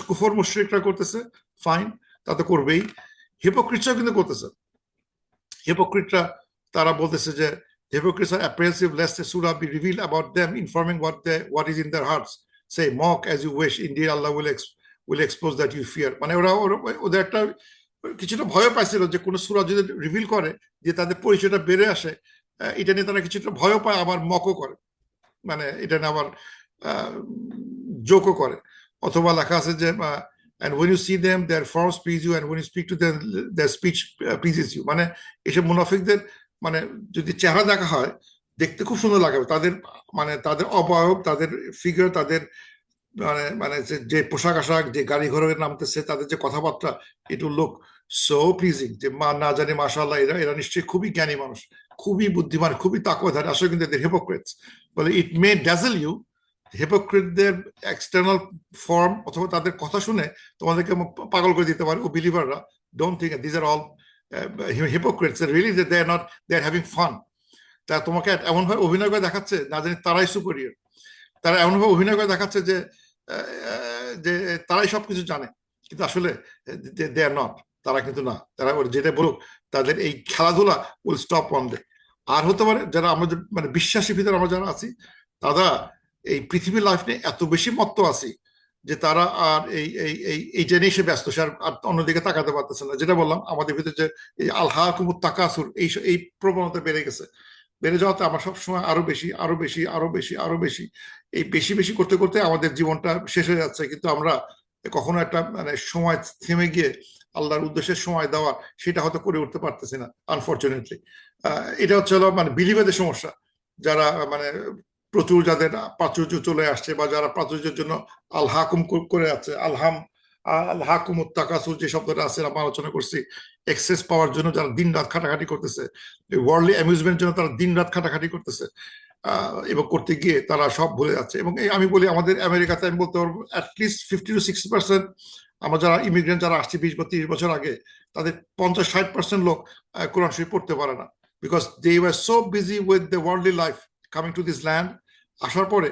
কুফর মুশরিকরা করতেছে, ফাইন, তা তো করবেই, হিপোক্রিটরাও কিন্তু করতেছে। হিপোক্রিটরা তারা বলতেছে যে hypocrites are apprehensive lest a surah be revealed about them, informing what is in their hearts. Say, mock as you wish, indeed Allah will expose that you fear। মানে ওদের একটা কিছুটা ভয় পাইছিল যে কোন সূরা যদি রিভিল করে যে তাদের পরিচয়টা বেড়ে আসে, এটা নিয়ে তারা কিছুটা ভয় পায়, আবার মকও করে, মানে এটা নিয়ে আবার জোকও করে। অথবা লেখা আছে যে and when you see them their forms please you and when you speak to them their speech pleases you। মানে এসব মুনাফিকদের মানে যদি চেহারা দেখা হয় দেখতে খুব সুন্দর লাগে, তাদের মানে তাদের অবয়ব, তাদের ফিগার, তাদের মানে মানে যে পোশাক আশাক, যে গাড়ি ঘোড়ে নামতেছে, তাদের যে কথাবার্তা, it will look so pleasing যে না জানি মাশাআল্লাহ এরা এরা নিশ্চয়ই খুবই জ্ঞানী মানুষ, খুবই বুদ্ধিমান, খুবই তাকওয়াদার। আসলে কিন্তু এদের হিপোক্রিটস। বলে ইট মে ড্যাজল ইউ, হিপোক্রিটদের এক্সটার্নাল ফর্ম অথবা তাদের কথা শুনে তোমাদেরকে পাগল করে দিতে পারে ও বিলিভাররা। Don't think this are all hypocrites, really they are not, they are having fun। তা তোমাকে এমন ভাবে অভিনয় করে দেখাচ্ছে না জানি তারাই সুপিরিয়র, তারা এমন ভাবে অভিনয় করে দেখাচ্ছে যে যে তারাই সবকিছু জানে, কিন্তু আসলে দে আর নট, তারা কিন্তু না। তারা যেটা বলুক তাদের এই খেলাধুলা উইল স্টপ ওয়ান ডে। আর হতে পারে যারা আমাদের মানে বিশ্বাসী ভিতরে আমরা যারা আছি, তারা এই পৃথিবীর লাইফ নিয়ে এত বেশি মত্ত আছি যে তারা আর এইটা নিয়ে সে ব্যস্ত, সে আর অন্যদিকে তাকাতে পারতেছে না। যেটা বললাম আমাদের ভিতরে যে এই আলহাকুমুত তাকাসুর, এই প্রবণতা বেড়ে গেছে। বেড়ে যাওয়াতে আমরা সবসময় আরো বেশি আরো বেশি আরো বেশি আরো বেশি, এই বেশি বেশি করতে করতে আমাদের জীবনটা শেষ হয়ে যাচ্ছে। কিন্তু আমরা কখনো একটা মানে সময় থেমে গিয়ে আল্লাহর উদ্দেশ্যে সময় দেওয়া, সেটা হয়তো করে উঠতে পারতেছি না আনফর্চুনেটলি। এটা হচ্ছে হলো মানে বিলিভেদের সমস্যা। যারা মানে প্রচুর যাদের প্রাচুর্য চলে আসছে বা যারা প্রাচুর্যের জন্য আল হাকুম করে আছে, আল হাকুম তাকাসুর যে শব্দটা আছে আমরা আলোচনা করছি, এক্সেস পাওয়ার জন্য যারা দিন রাত খাটাখাটি করতেছে, ওয়ার্ল্ডলি অ্যামিউজমেন্ট জন্য তারা দিন রাত খাটাখাটি করতেছে, এবং করতে গিয়ে তারা সব ভুলে যাচ্ছে। এবং আমি বলি আমাদের আমেরিকাতে আমি বলতে পারবো অ্যাটলিস্ট 50 to 60% আমরা যারা ইমিগ্রেন্ট যারা আসছে 20 বা 30 বছর আগে, তাদের 50-60% লোক কোরআন শরীফ পড়তে পারে না, because they were so busy with the worldly life coming to this land. আসার পরে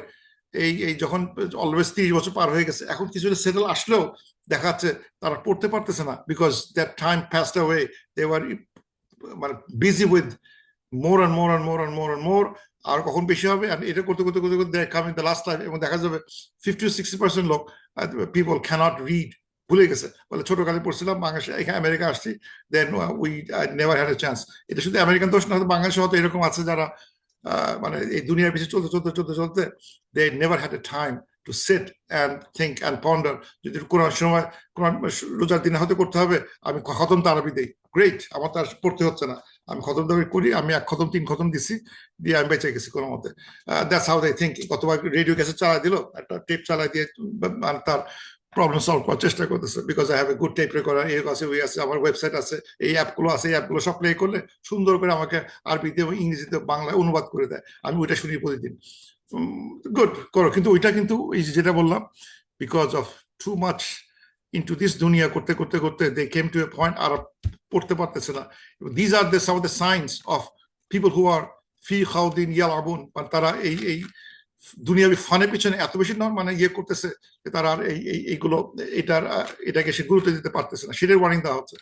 এই যখন অলওয়েজ 30 বছর পার হয়ে গেছে, এখন কিছুটা সেটেল আসলেও দেখা যাচ্ছে তারা পড়তে পারতেছে না, because that time passed away, they were মানে busy with more and more and more and more and more. আর কখন বেশি হবে, আর এটা করতে করতে করতে করতে কামিং দ্য লাস্ট লাইফ, এবং দেখা যাবে 50 to 60% লোক পিপল ক্যানট রিড, ভুলে গেছে। বলে ছোটকালে পড়ছিলাম বাংলাদেশে, এখানে আমেরিকা আসছি, then we never had a chance. এটা শুধু আমেরিকান দোষ না, বাংলাদেশে হয়তো এরকম আছে যারা মানে এই দুনিয়ার পিছিয়ে চলতে চলতে চলতে চলতে they never had a time to sit and think and ponder. যদি কোরআন সময় কোরআন রোজার দিনে হয়তো করতে হবে, আমি খতম তারাবি দেই, গ্রেট, আমার তো আর পড়তে হচ্ছে না, আমি খতম তারাবি করি, আমি 1 খতম 3 খতম দিছি, দিয়ে আমি বেঁচে গেছি কোনো মতে। That's how they think. অথবা রেডিও ক্যাসেট চালাই দিল, একটা টেপ চালাই দিয়ে তার প্রবলেম সলভ করার চেষ্টা করতেছে, because I have a good tape recorder, এই আছে ওই আছে, আমার ওয়েবসাইট আছে, এই অ্যাপগুলো আছে, এই অ্যাপগুলো সব প্লে করলে সুন্দর করে আমাকে আরবিতে এবং ইংরেজিতে বাংলায় অনুবাদ করে দেয়, আমি ওইটা শুনি প্রতিদিন। গুড করো, কিন্তু ওইটা কিন্তু এই যেটা বললাম, because of too much into this দুনিয়া করতে করতে করতে দে কেম টু এ পয়েন্ট আর পড়তে পারতেছে না। These are the some of the signs of people who are ফি খাউদিন ইয়ালাবুন, তারা এই দুনিয়াবি ফানের পিছনে এত বেশি মানে ইয়ে করতেছে যে তারা আর এইগুলো এটাকে সে গুরুত্ব দিতে পারতেছে না, সেটার ওয়ার্নিং দেওয়া হচ্ছে।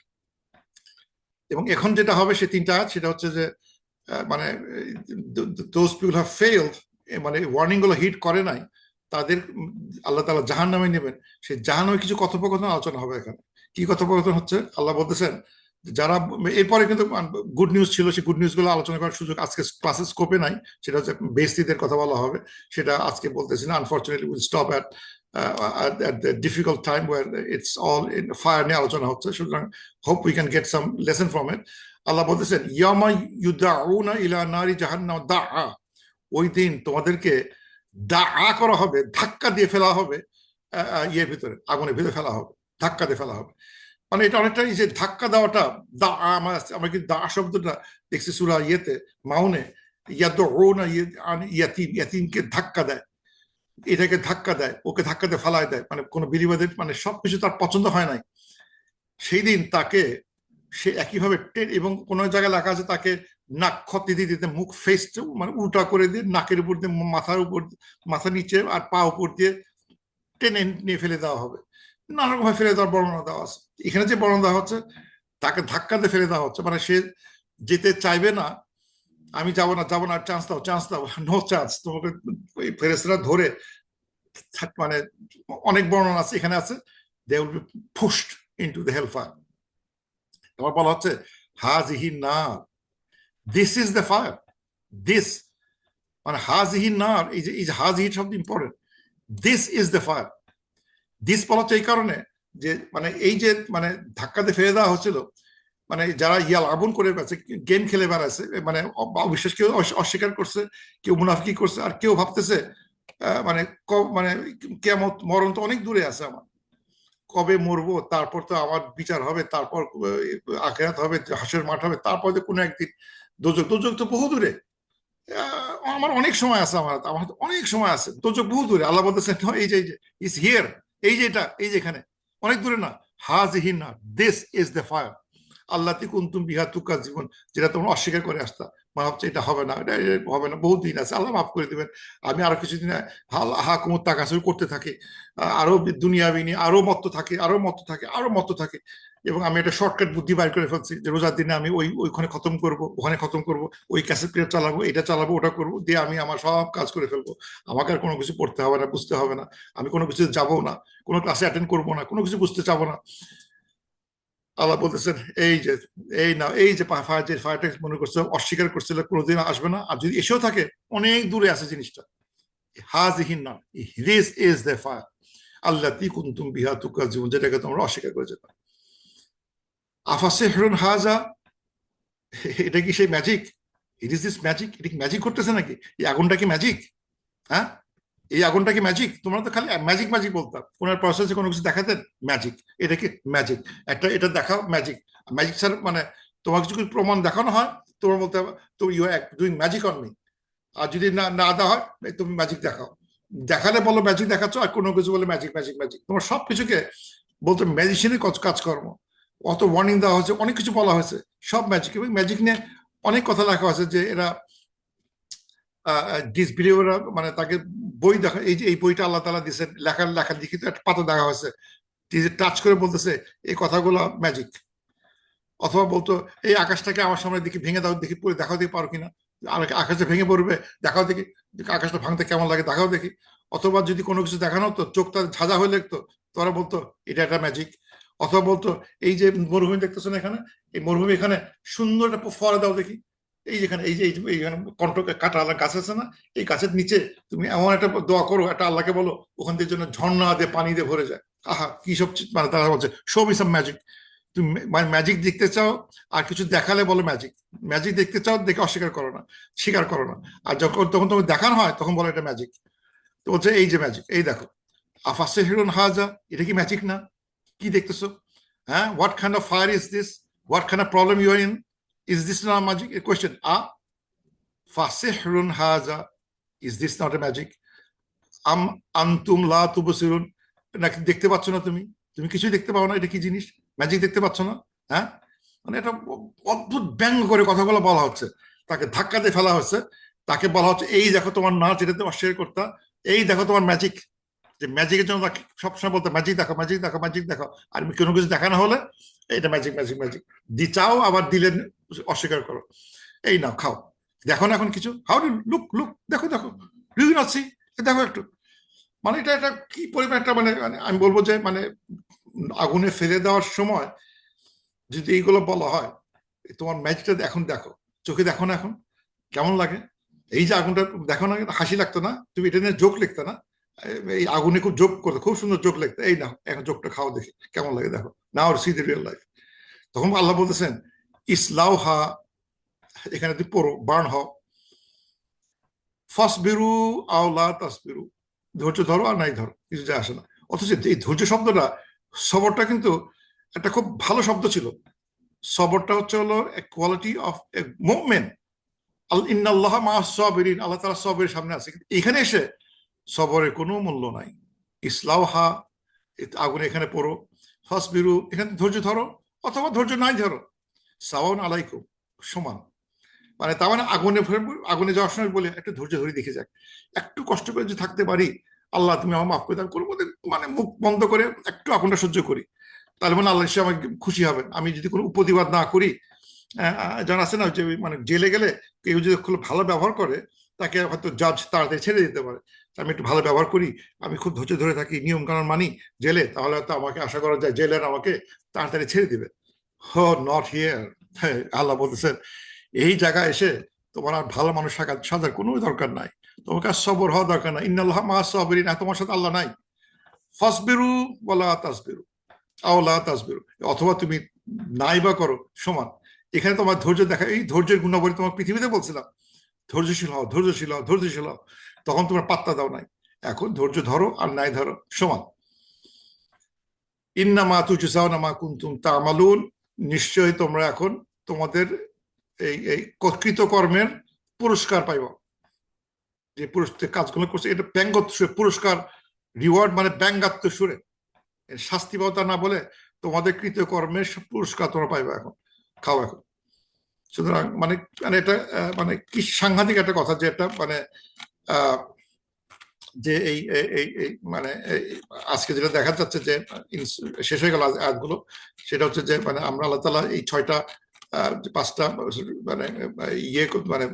এবং এখন যেটা হবে সে 3টা আয়াত, সেটা হচ্ছে যে মানে দোজ পিপল হ্যাভ ফেইলড, মানে ওয়ার্নিং গুলো হিট করে নাই, তাদের আল্লাহ তাআলা জাহান্নামে নেবেন। সেই জাহান্নামে কিছু কথোপকথন আলোচনা হবে এখানে। কি কথোপকথন হচ্ছে? আল্লাহ বলতেছেন যারা এরপরে কিন্তু গুড নিউজ ছিল, সেই গুড নিউজ গুলো আলোচনা করার সুযোগ আজকে ক্লাসের স্কোপে নাই। সেটা হচ্ছে বেস্তিদের কথা বলা হবে, সেটা আজকে বলতেছি না। Unfortunately will stop at the difficult time where it's all in fire নিয়ে আলোচনা হচ্ছে, সুতরাং hope we can get some lesson from it. আল্লাহ বলতেছেন ইয়ামা ইউদাউনা ইলা নারি জাহান্নাম দাআ, ওই দিন তোমাদেরকে দাআ করা হবে, ধাক্কা দিয়ে ফেলা হবে ইয়ের ভিতরে, আগুনের ভিতরে ফেলা হবে, ধাক্কা দিয়ে ফেলা হবে। মানে এটা অনেকটা এই যে ধাক্কা দেওয়াটা, দা আমরা কিন্তু দা শব্দটা দেখছি সূরা ইয়েতে, মাউনে, ইয়াদউনা ইয়াতিম, ইয়াতিমকে ধাক্কা দেয়, এটাকে ধাক্কা দেয়, ওকে ধাক্কা দিয়ে ফালায় দেয়, মানে কোনো বিধিবাদের মানে সবকিছু তার পছন্দ হয় নাই। সেই দিন তাকে সে একইভাবে এবং কোনো জায়গায় লেখা আছে তাকে নাক খতি দিয়ে দিতে, মুখ ফেস মানে উল্টা করে দিয়ে, নাকের উপর দিয়ে, মাথার উপর, মাথা নিচে আর পা উপর দিয়ে টেনে নিয়ে ফেলে দেওয়া হবে। নানা রকম ফেলে দেওয়ার বর্ণনা দেওয়া আছে। এখানে যে বর্ণনা দেওয়া হচ্ছে তাকে ধাক্কা দিয়ে ফেলে দেওয়া হচ্ছে, মানে সে যেতে চাইবে না, আমি যাবো না, যাবো না, চান্স দাও, চান্স দাও, নো চান্স, তোমাকে ফেরেশতারা ধরে, মানে অনেক বর্ণনা আছে, এখানে আছে they will be pushed into the hellfire. তোমার বলা হচ্ছে হাযিহি নার, this is the fire, this মানে হাযিহি নার, এই যে হাযিহি শব্দ important, this is the fire. This বলা হচ্ছে এই কারণে যে মানে এই যে মানে ধাক্কা দিয়ে ফেলে দেওয়া হচ্ছিল, মানে যারা ইয়াল আগুন করে বেড়াচ্ছে, গেম খেলে বেড়াচ্ছে, মানে অবিশ্বাস, কেউ অস্বীকার করছে, কেউ মুনাফিকি করছে, আর কেউ ভাবতেছে মানে মানে কেমন, মরণ তো অনেক দূরে আছে আমার, কবে মরবো, তারপর তো আমার বিচার হবে, তারপর আখিরাত হবে, হাসরের মাঠ হবে, তারপর তো কোনো একদিন দোজক, দোজক তো বহু দূরে, আমার অনেক সময় আছে, আমার আমার অনেক সময় আছে, দোজক বহু দূরে। আল্লাহ বলতেছেন এই যে ইজ হিয়ার, এই যে এটা, এই যে এখানে, অনেক দূরে না, হাযিহি নার, দিস ইজ দ্য ফায়ার আল্লাতি কুনতুম বিহা তুকাজ্জিবুন, যেটা তোমরা অস্বীকার করে আসতা, মা ভাবছে এটা হবে না, এটা হবে না, বহুত দিন আছে, আল্লাহ মাফ করে দিবেন, আমি আরো কিছুদিন হাকুমত তাকাসুর করতে থাকি, আরো দুনিয়াবি নিয়ে আরো মত্ত থাকে, আরো মত্ত থাকে, আরো মত্ত থাকে, এবং আমি একটা শর্টকাট বুদ্ধি বাইর করে ফেলছি যে রোজার দিনে আমি ওইখানে খতম করব, ওখানে খতম করব, ওই ক্যাসেট প্লেয়ার চালাবো, এটা চালাবো, ওটা করবো, দিয়ে আমি আমার সব কাজ করে ফেলবো, আমাকে আর কোনো কিছু পড়তে হবে না, বুঝতে হবে না, আমি কোনো কিছু যাবো না, কোনো ক্লাসে অ্যাটেন্ড করবো না, কোনো কিছু বুঝতে চাবো না। আল্লাহ বলতেছেন এই যে, এই না, এই যে ফায়ারটা মনে করছে, অস্বীকার করছিল, কোনোদিন আসবে না, আর যদি এসেও থাকে অনেক দূরে আছে জিনিসটা, হাযিহিন নার, দিস ইজ দ্য ফায়ার আল্লাতী কুনতুম বিহা তুকাজ্জিবুন, যেটাকে তোমরা অস্বীকার করে যেত। আফাসিহরুন হাযা, এটা কি সেই magic? It is this magic? এটা কি ম্যাজিক করতেছে নাকি? এই আগুনটা কি ম্যাজিক? হ্যাঁ, এই আগুনটা কি ম্যাজিক? তোমরা তো খালি ম্যাজিক ম্যাজিক বলতাম, কোন প্রসেসে কোনো কিছু দেখাতেন ম্যাজিক, এটা কি ম্যাজিক? একটা এটা দেখাও ম্যাজিক, ম্যাজিক স্যার মানে তোমার কিছু প্রমাণ দেখানো হয়, তোমার বলতে হবে তো you are doing magic on me, আর যদি না না দেওয়া হয় তুমি ম্যাজিক দেখাও, দেখালে বলো ম্যাজিক দেখাচ্ছ, আর কোনো কিছু বলে ম্যাজিক ম্যাজিক ম্যাজিক, তোমার সব কিছুকে বলতো ম্যাজিশিয়ানের কাজকর্ম, অত ওয়ার্নিং দেওয়া হয়েছে, অনেক কিছু বলা হয়েছে, সব ম্যাজিক। এবং ম্যাজিক নিয়ে অনেক কথা লেখা হয়েছে যে এরা ডিসবিলিভাররা, মানে তাকে বই দেখা, এই যে এই বইটা আল্লাহ তাআলা দিয়েছেন, লেখার লেখা লিখিত একটা পাতা দেখা হয়েছে, টাচ করে বলতেছে এই কথাগুলো ম্যাজিক। অথবা বলতো এই আকাশটাকে আমার সামনে দেখি ভেঙে দাও, দেখি পড়ে দেখাও দেখি পারো কিনা, আকাশটা ভেঙে পড়বে, দেখাও দেখি, আকাশটা ভাঙতে কেমন লাগে দেখাও দেখি। অথবা যদি কোনো কিছু দেখানো হতো, চোখটা ঝাঁঝা হয়ে লাগতো, তোরা বলতো এটা একটা ম্যাজিক। অথবা বলতো এই যে মরুভূমি দেখতেছো না এখানে, এই মরুভূমি এখানে সুন্দর একটা ফোয়ারা দাও দেখি, এই যেখানে এই যে এইখানে কণ্ঠ কাটা আল্লাহ গাছ আছে না, এই গাছের নিচে তুমি এমন একটা দোয়া করো, একটা আল্লাহকে বলো, ওখান থেকে জন্য ঝর্ণা দিয়ে পানি দিয়ে ভরে যায়। আহা কি সব, মানে তারা বলছে শো মি সাম ম্যাজিক। তুমি মানে ম্যাজিক দেখতে চাও, আর কিছু দেখালে বলো ম্যাজিক, ম্যাজিক দেখতে চাও, দেখে অস্বীকার করো না, স্বীকার করো না, আর যখন তখন তোমাকে দেখানো হয় তখন বলো এটা ম্যাজিক। তো বলছে এই যে ম্যাজিক, এই দেখো, আফাসিহরুন হাযা, এটা কি ম্যাজিক না? কি দেখতেছো? হ্যাঁ, what kind of fire is this, what kind of problem you are in, is this not magic? A question, ফাসিহরুন হাযা, is this not a magic? আম আনতুম লা তুবসিরুন, নাকি দেখতে পাচ্ছ না তুমি, তুমি কিছুই দেখতে পাও না, এটা কি জিনিস, ম্যাজিক দেখতে পাচ্ছ না? হ্যাঁ, মানে এটা অদ্ভুত ব্যঙ্গ করে কথাগুলো বলা হচ্ছে, তাকে ধাক্কা দিয়ে ফেলা হচ্ছে, তাকে বলা হচ্ছে এই দেখো তোমার নাচ, এটাতে অস্বীকার করতা, এই দেখো তোমার ম্যাজিক, যে ম্যাজিকের জন্য তাকে সবসময় বলতে ম্যাজিক দেখো, ম্যাজিক দেখো, ম্যাজিক দেখো, আর কোনো কিছু দেখানো হলে এটা ম্যাজিক ম্যাজিক ম্যাজিক দি চাও, আবার দিলে অস্বীকার করো, এই নাও খাও, দেখো না এখন কিছু, হাউ ডু লুক লুক, দেখো দেখো, ডু ইউ নট সি, দেখো একটু, মানে এটা একটা কি পরিমাণ একটা মানে আমি বলবো যে মানে আগুনে ফেলে দেওয়ার সময় যদি এইগুলো বলা হয়, তোমার ম্যাজিকটা এখন দেখো, চোখে দেখো না এখন কেমন লাগে? এই যে আগুনটা দেখো না, হাসি লাগতো না? তুমি এটা নিয়ে জোক লিখতে না? এই আগুনে খুব জোক করতো, খুব সুন্দর জোক লিখতে, এই না এখন জোকটা খাও দেখি কেমন লাগে দেখো, নাও সি দ্য রিয়েল লাইফ। তখন আল্লাহ বলতেছেন ইসলাও হা, এখানে তুই পড়ো, বার্ন হও, ফাসবিরু আও লা তাসবিরু, ধৈর্য ধরো আর নাই ধরো, কিছু যায় আসে না। অথচ এই ধৈর্য শব্দটা, সবরটা কিন্তু একটা খুব ভালো শব্দ ছিল। সবরটা হচ্ছে হলো কোয়ালিটি অফ এ মুমিন। ইন্নাল্লাহ মা'আস সাবিরিন, আল্লাহ তাআলা সবরের সামনে আছে। এখানে এসে সবরের কোনো মূল্য নাই। ইসলাউহা, আগুনে এখানে পড়ো, ফাসবিরু এখানে ধৈর্য ধরো অথবা ধৈর্য নাই ধরো, সাওয়াউন আলাইকুম, সমান। মানে তার মানে আগুনে যাওয়ার সময় বলে একটু ধৈর্য ধরে দেখে যাক, একটু কষ্ট করে যে থাকতে পারি, আল্লাহ তুমি আমার মাফ করে দাও, করবো, মানে মুখ বন্ধ করে একটু আগুনটা সহ্য করি, তাহলে মানে আল্লাহ সে আমাকে খুশি হবেন। আমি যদি কোনো উপদিবাদ না করি, জানা আছে না যে মানে জেলে গেলে কেউ যদি খুব ভালো ব্যবহার করে, তাকে হয়তো জাজ তাড়াতাড়ি ছেড়ে দিতে পারে। আমি একটু ভালো ব্যবহার করি, আমি খুব ধৈর্য ধরে থাকি, নিয়ম কানুন মানি জেলে, তাহলে হয়তো আমাকে আশা করা যায় জেলের আমাকে তাড়াতাড়ি ছেড়ে দিবে। হো নট হিয়ার। আল্লাহ বলতেছেন এই জায়গায় এসে তোমার আর ভালো মানুষ সাজার কোনো দরকার নাই, তোমাকে আর সবর হওয়া দরকার নাই। ইন্নাল্লাহ মা সাবিরিন, তোমার সাথে আল্লাহ নাই। ফাসবিরু ওয়ালা তাসবিরু আও লা তাসবিরু, অথবা তুমি নাই বা করো, সমান। এখানে তোমার ধৈর্য দেখা, এই ধৈর্যের গুণাবলী তোমার পৃথিবীতে বলছিলাম, ধৈর্যশীল হও, ধৈর্যশীল হও, ধৈর্যশীল হও, তখন তোমার পাত্তা দাও নাই। এখন ধৈর্য ধরো আর নাই ধরো সমান। ইন্নামা তুজজাউনা মা কুনতুম তা'মালুন, নিশ্চয়ই তোমরা এখন তোমাদের এই কৃতকর্মের পুরস্কার পাইব। যে কাজগুলো করছে এটা ব্যঙ্গাত্মক সুরে পুরস্কার, রিওয়ার্ড মানে ব্যঙ্গাত্মক সুরে, শাস্তি পাও তা না বলে তোমাদের কৃতকর্মের পুরস্কার তোমরা পাইবে এখন, খাও এখন। সুতরাং মানে মানে এটা মানে কি সাংঘাতিক একটা কথা, যে এটা মানে যে এই মানে আজকে যেটা দেখা যাচ্ছে যে শেষ হয়ে গেল আয়াতগুলো, সেটা হচ্ছে যে মানে আমরা আল্লাহ তাআলা এই 6টা 5টা মানে ইয়ে মানে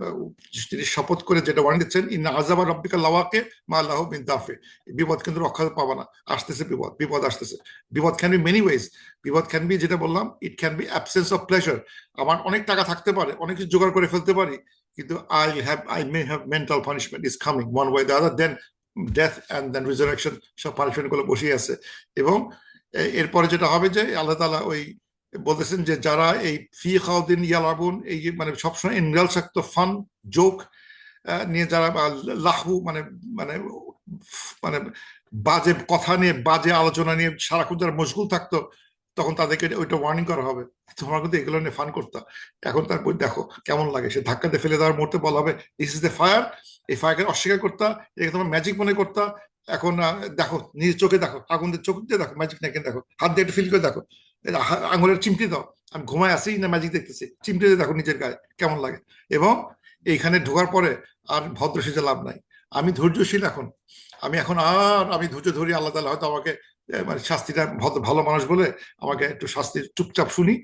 তিনি শপথ করে যেটা ওয়ার্নিং দিচ্ছেন, ইন্না আযাবা রাব্বিকা লাওয়াকে মা লাহু মিন দাফে, বিপদ কিন্তু রক্ষা পাবা না, আসতেছে বিপদ, বিপদ আসতেছে। বিপদ ক্যান বি মেনি ওয়েজ। বিপদ ক্যান বি, যেটা বললাম, it can be absence of pleasure. আমার অনেক টাকা থাকতে পারে, অনেক কিছু জোগাড় করে ফেলতে পারি, কিন্তু I may have mental punishment is coming one way the other, then death and then resurrection, সব পানিশমেন্ট গুলো বসে আছে। এবং এরপরে যেটা হবে যে আল্লাহ তাআলা ওই বলতেছেন যে যারা এই ফি খাওদিন ইয়ালাবুন, এই মানে সবসময় ইনরাল থাকতো, ফান জোক নিয়ে যারা, লাহু মানে মানে মানে বাজে কথা নিয়ে, বাজে আলোচনা নিয়ে সারাক্ষণ যারা মশগুল থাকতো, তখন তাদেরকে ওইটা ওয়ার্নিং করা হবে, তোমরা কিন্তু এগুলো নিয়ে ফান করতা, এখন তারপর দেখো কেমন লাগে। সে ধাক্কাতে ফেলে দেওয়ার মুহূর্তে বলা হবে দিস ইজ দ্য ফায়ার, এই ফায়ারকে অস্বীকার করতা, এটাকে তোমার ম্যাজিক মনে করতা, এখন দেখো নিজের চোখে দেখো, আগুন দিয়ে চোখ দিয়ে দেখো, ম্যাজিক নাকি দেখো, হাত দিয়ে একটু ফিল করে দেখো, আঙুলের চিমটি দাও, আমি ঘুমায় আসি না ম্যাজিক দেখতেছি, চিমটি দিয়ে দেখো নিজের গায়ে কেমন লাগে। এবং এইখানে ঢোকার পরে আর ভদ্র সেজে লাভ নাই, আমি ধৈর্যশীল এখন, আমি এখন আর আমি ধৈর্য ধরি, আল্লাহ তাআলা হয়তো আমাকে মানে শাস্তিটা ভালো মানুষ বলে আমাকে একটু শাস্তি চুপচাপ শুনি,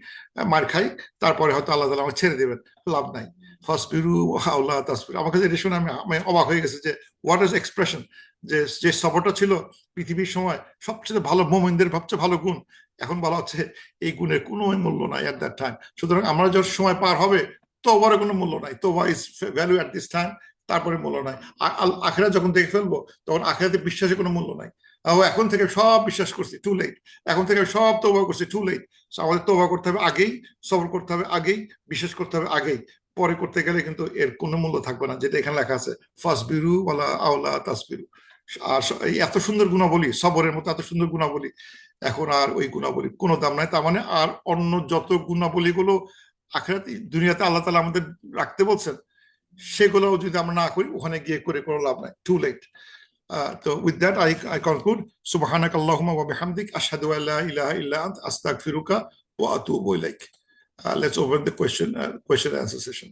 মার খাই, তারপরে হয়তো আল্লাহ তাআলা আমাকে ছেড়ে দেবেন, লাভ নাই। ফাসবিরু আল্লাহ তাসবিরু, আমাকে এটা শুনে আমি অবাক হয়ে গেছে যে হোয়াট ইজ এক্সপ্রেশন, যে যে সফরটা ছিল পৃথিবীর সময় সবচেয়ে ভালো মোমেনদের সবচেয়ে ভালো গুণ, এখন বলা হচ্ছে এই গুণের কোনো মূল্য নাই এট দ্যাট টাইম। সুতরাং আমরা যখন সময় পার হবে, তোবার কোনো মূল্য নাই, তোবা is value at this time, তারপরে মূল্য নাই। আখিরাত যখন দেখে ফেলবো, তখন আখিরাতে বিশ্বাসের কোনো মূল্য নাই। এখন থেকে সব বিশ্বাস করছি, টু লেট, এখন থেকে সব তওবা করছি, টু লেট। আমাদের তওবা করতে হবে আগেই, সবর করতে হবে আগেই, বিশ্বাস করতে হবে আগেই, পরে করতে গেলে কিন্তু এর কোনো মূল্য থাকবে না, যেটা এখানে লেখা আছে ফাসবিরু ওয়ালা আওলা তাসবিরু। আর এই এত সুন্দর গুণাবলী, সবরের মতো এত সুন্দর গুণাবলী, এখন আর ওই গুণাবলী কোনো দাম নাই। তার মানে আর অন্য যত গুণাবলী গুলো আখিরাত দুনিয়াতে আল্লাহ তাআলা আমাদের রাখতে বলছেন, সেগুলো যদি আমরা না করি, ওখানে গিয়ে করে কোনো লাভ নাই, টু লেট। তো উইথ দ্যাট I conclude, সুবহানাক আল্লাহুম্মা ওয়া বিহামদিক, আশহাদু আল্লা ইলাহা ইল্লা আনতা, আস্তাগফিরুকা ওয়া আতুবু ইলাইক। Let's open the question and answer session.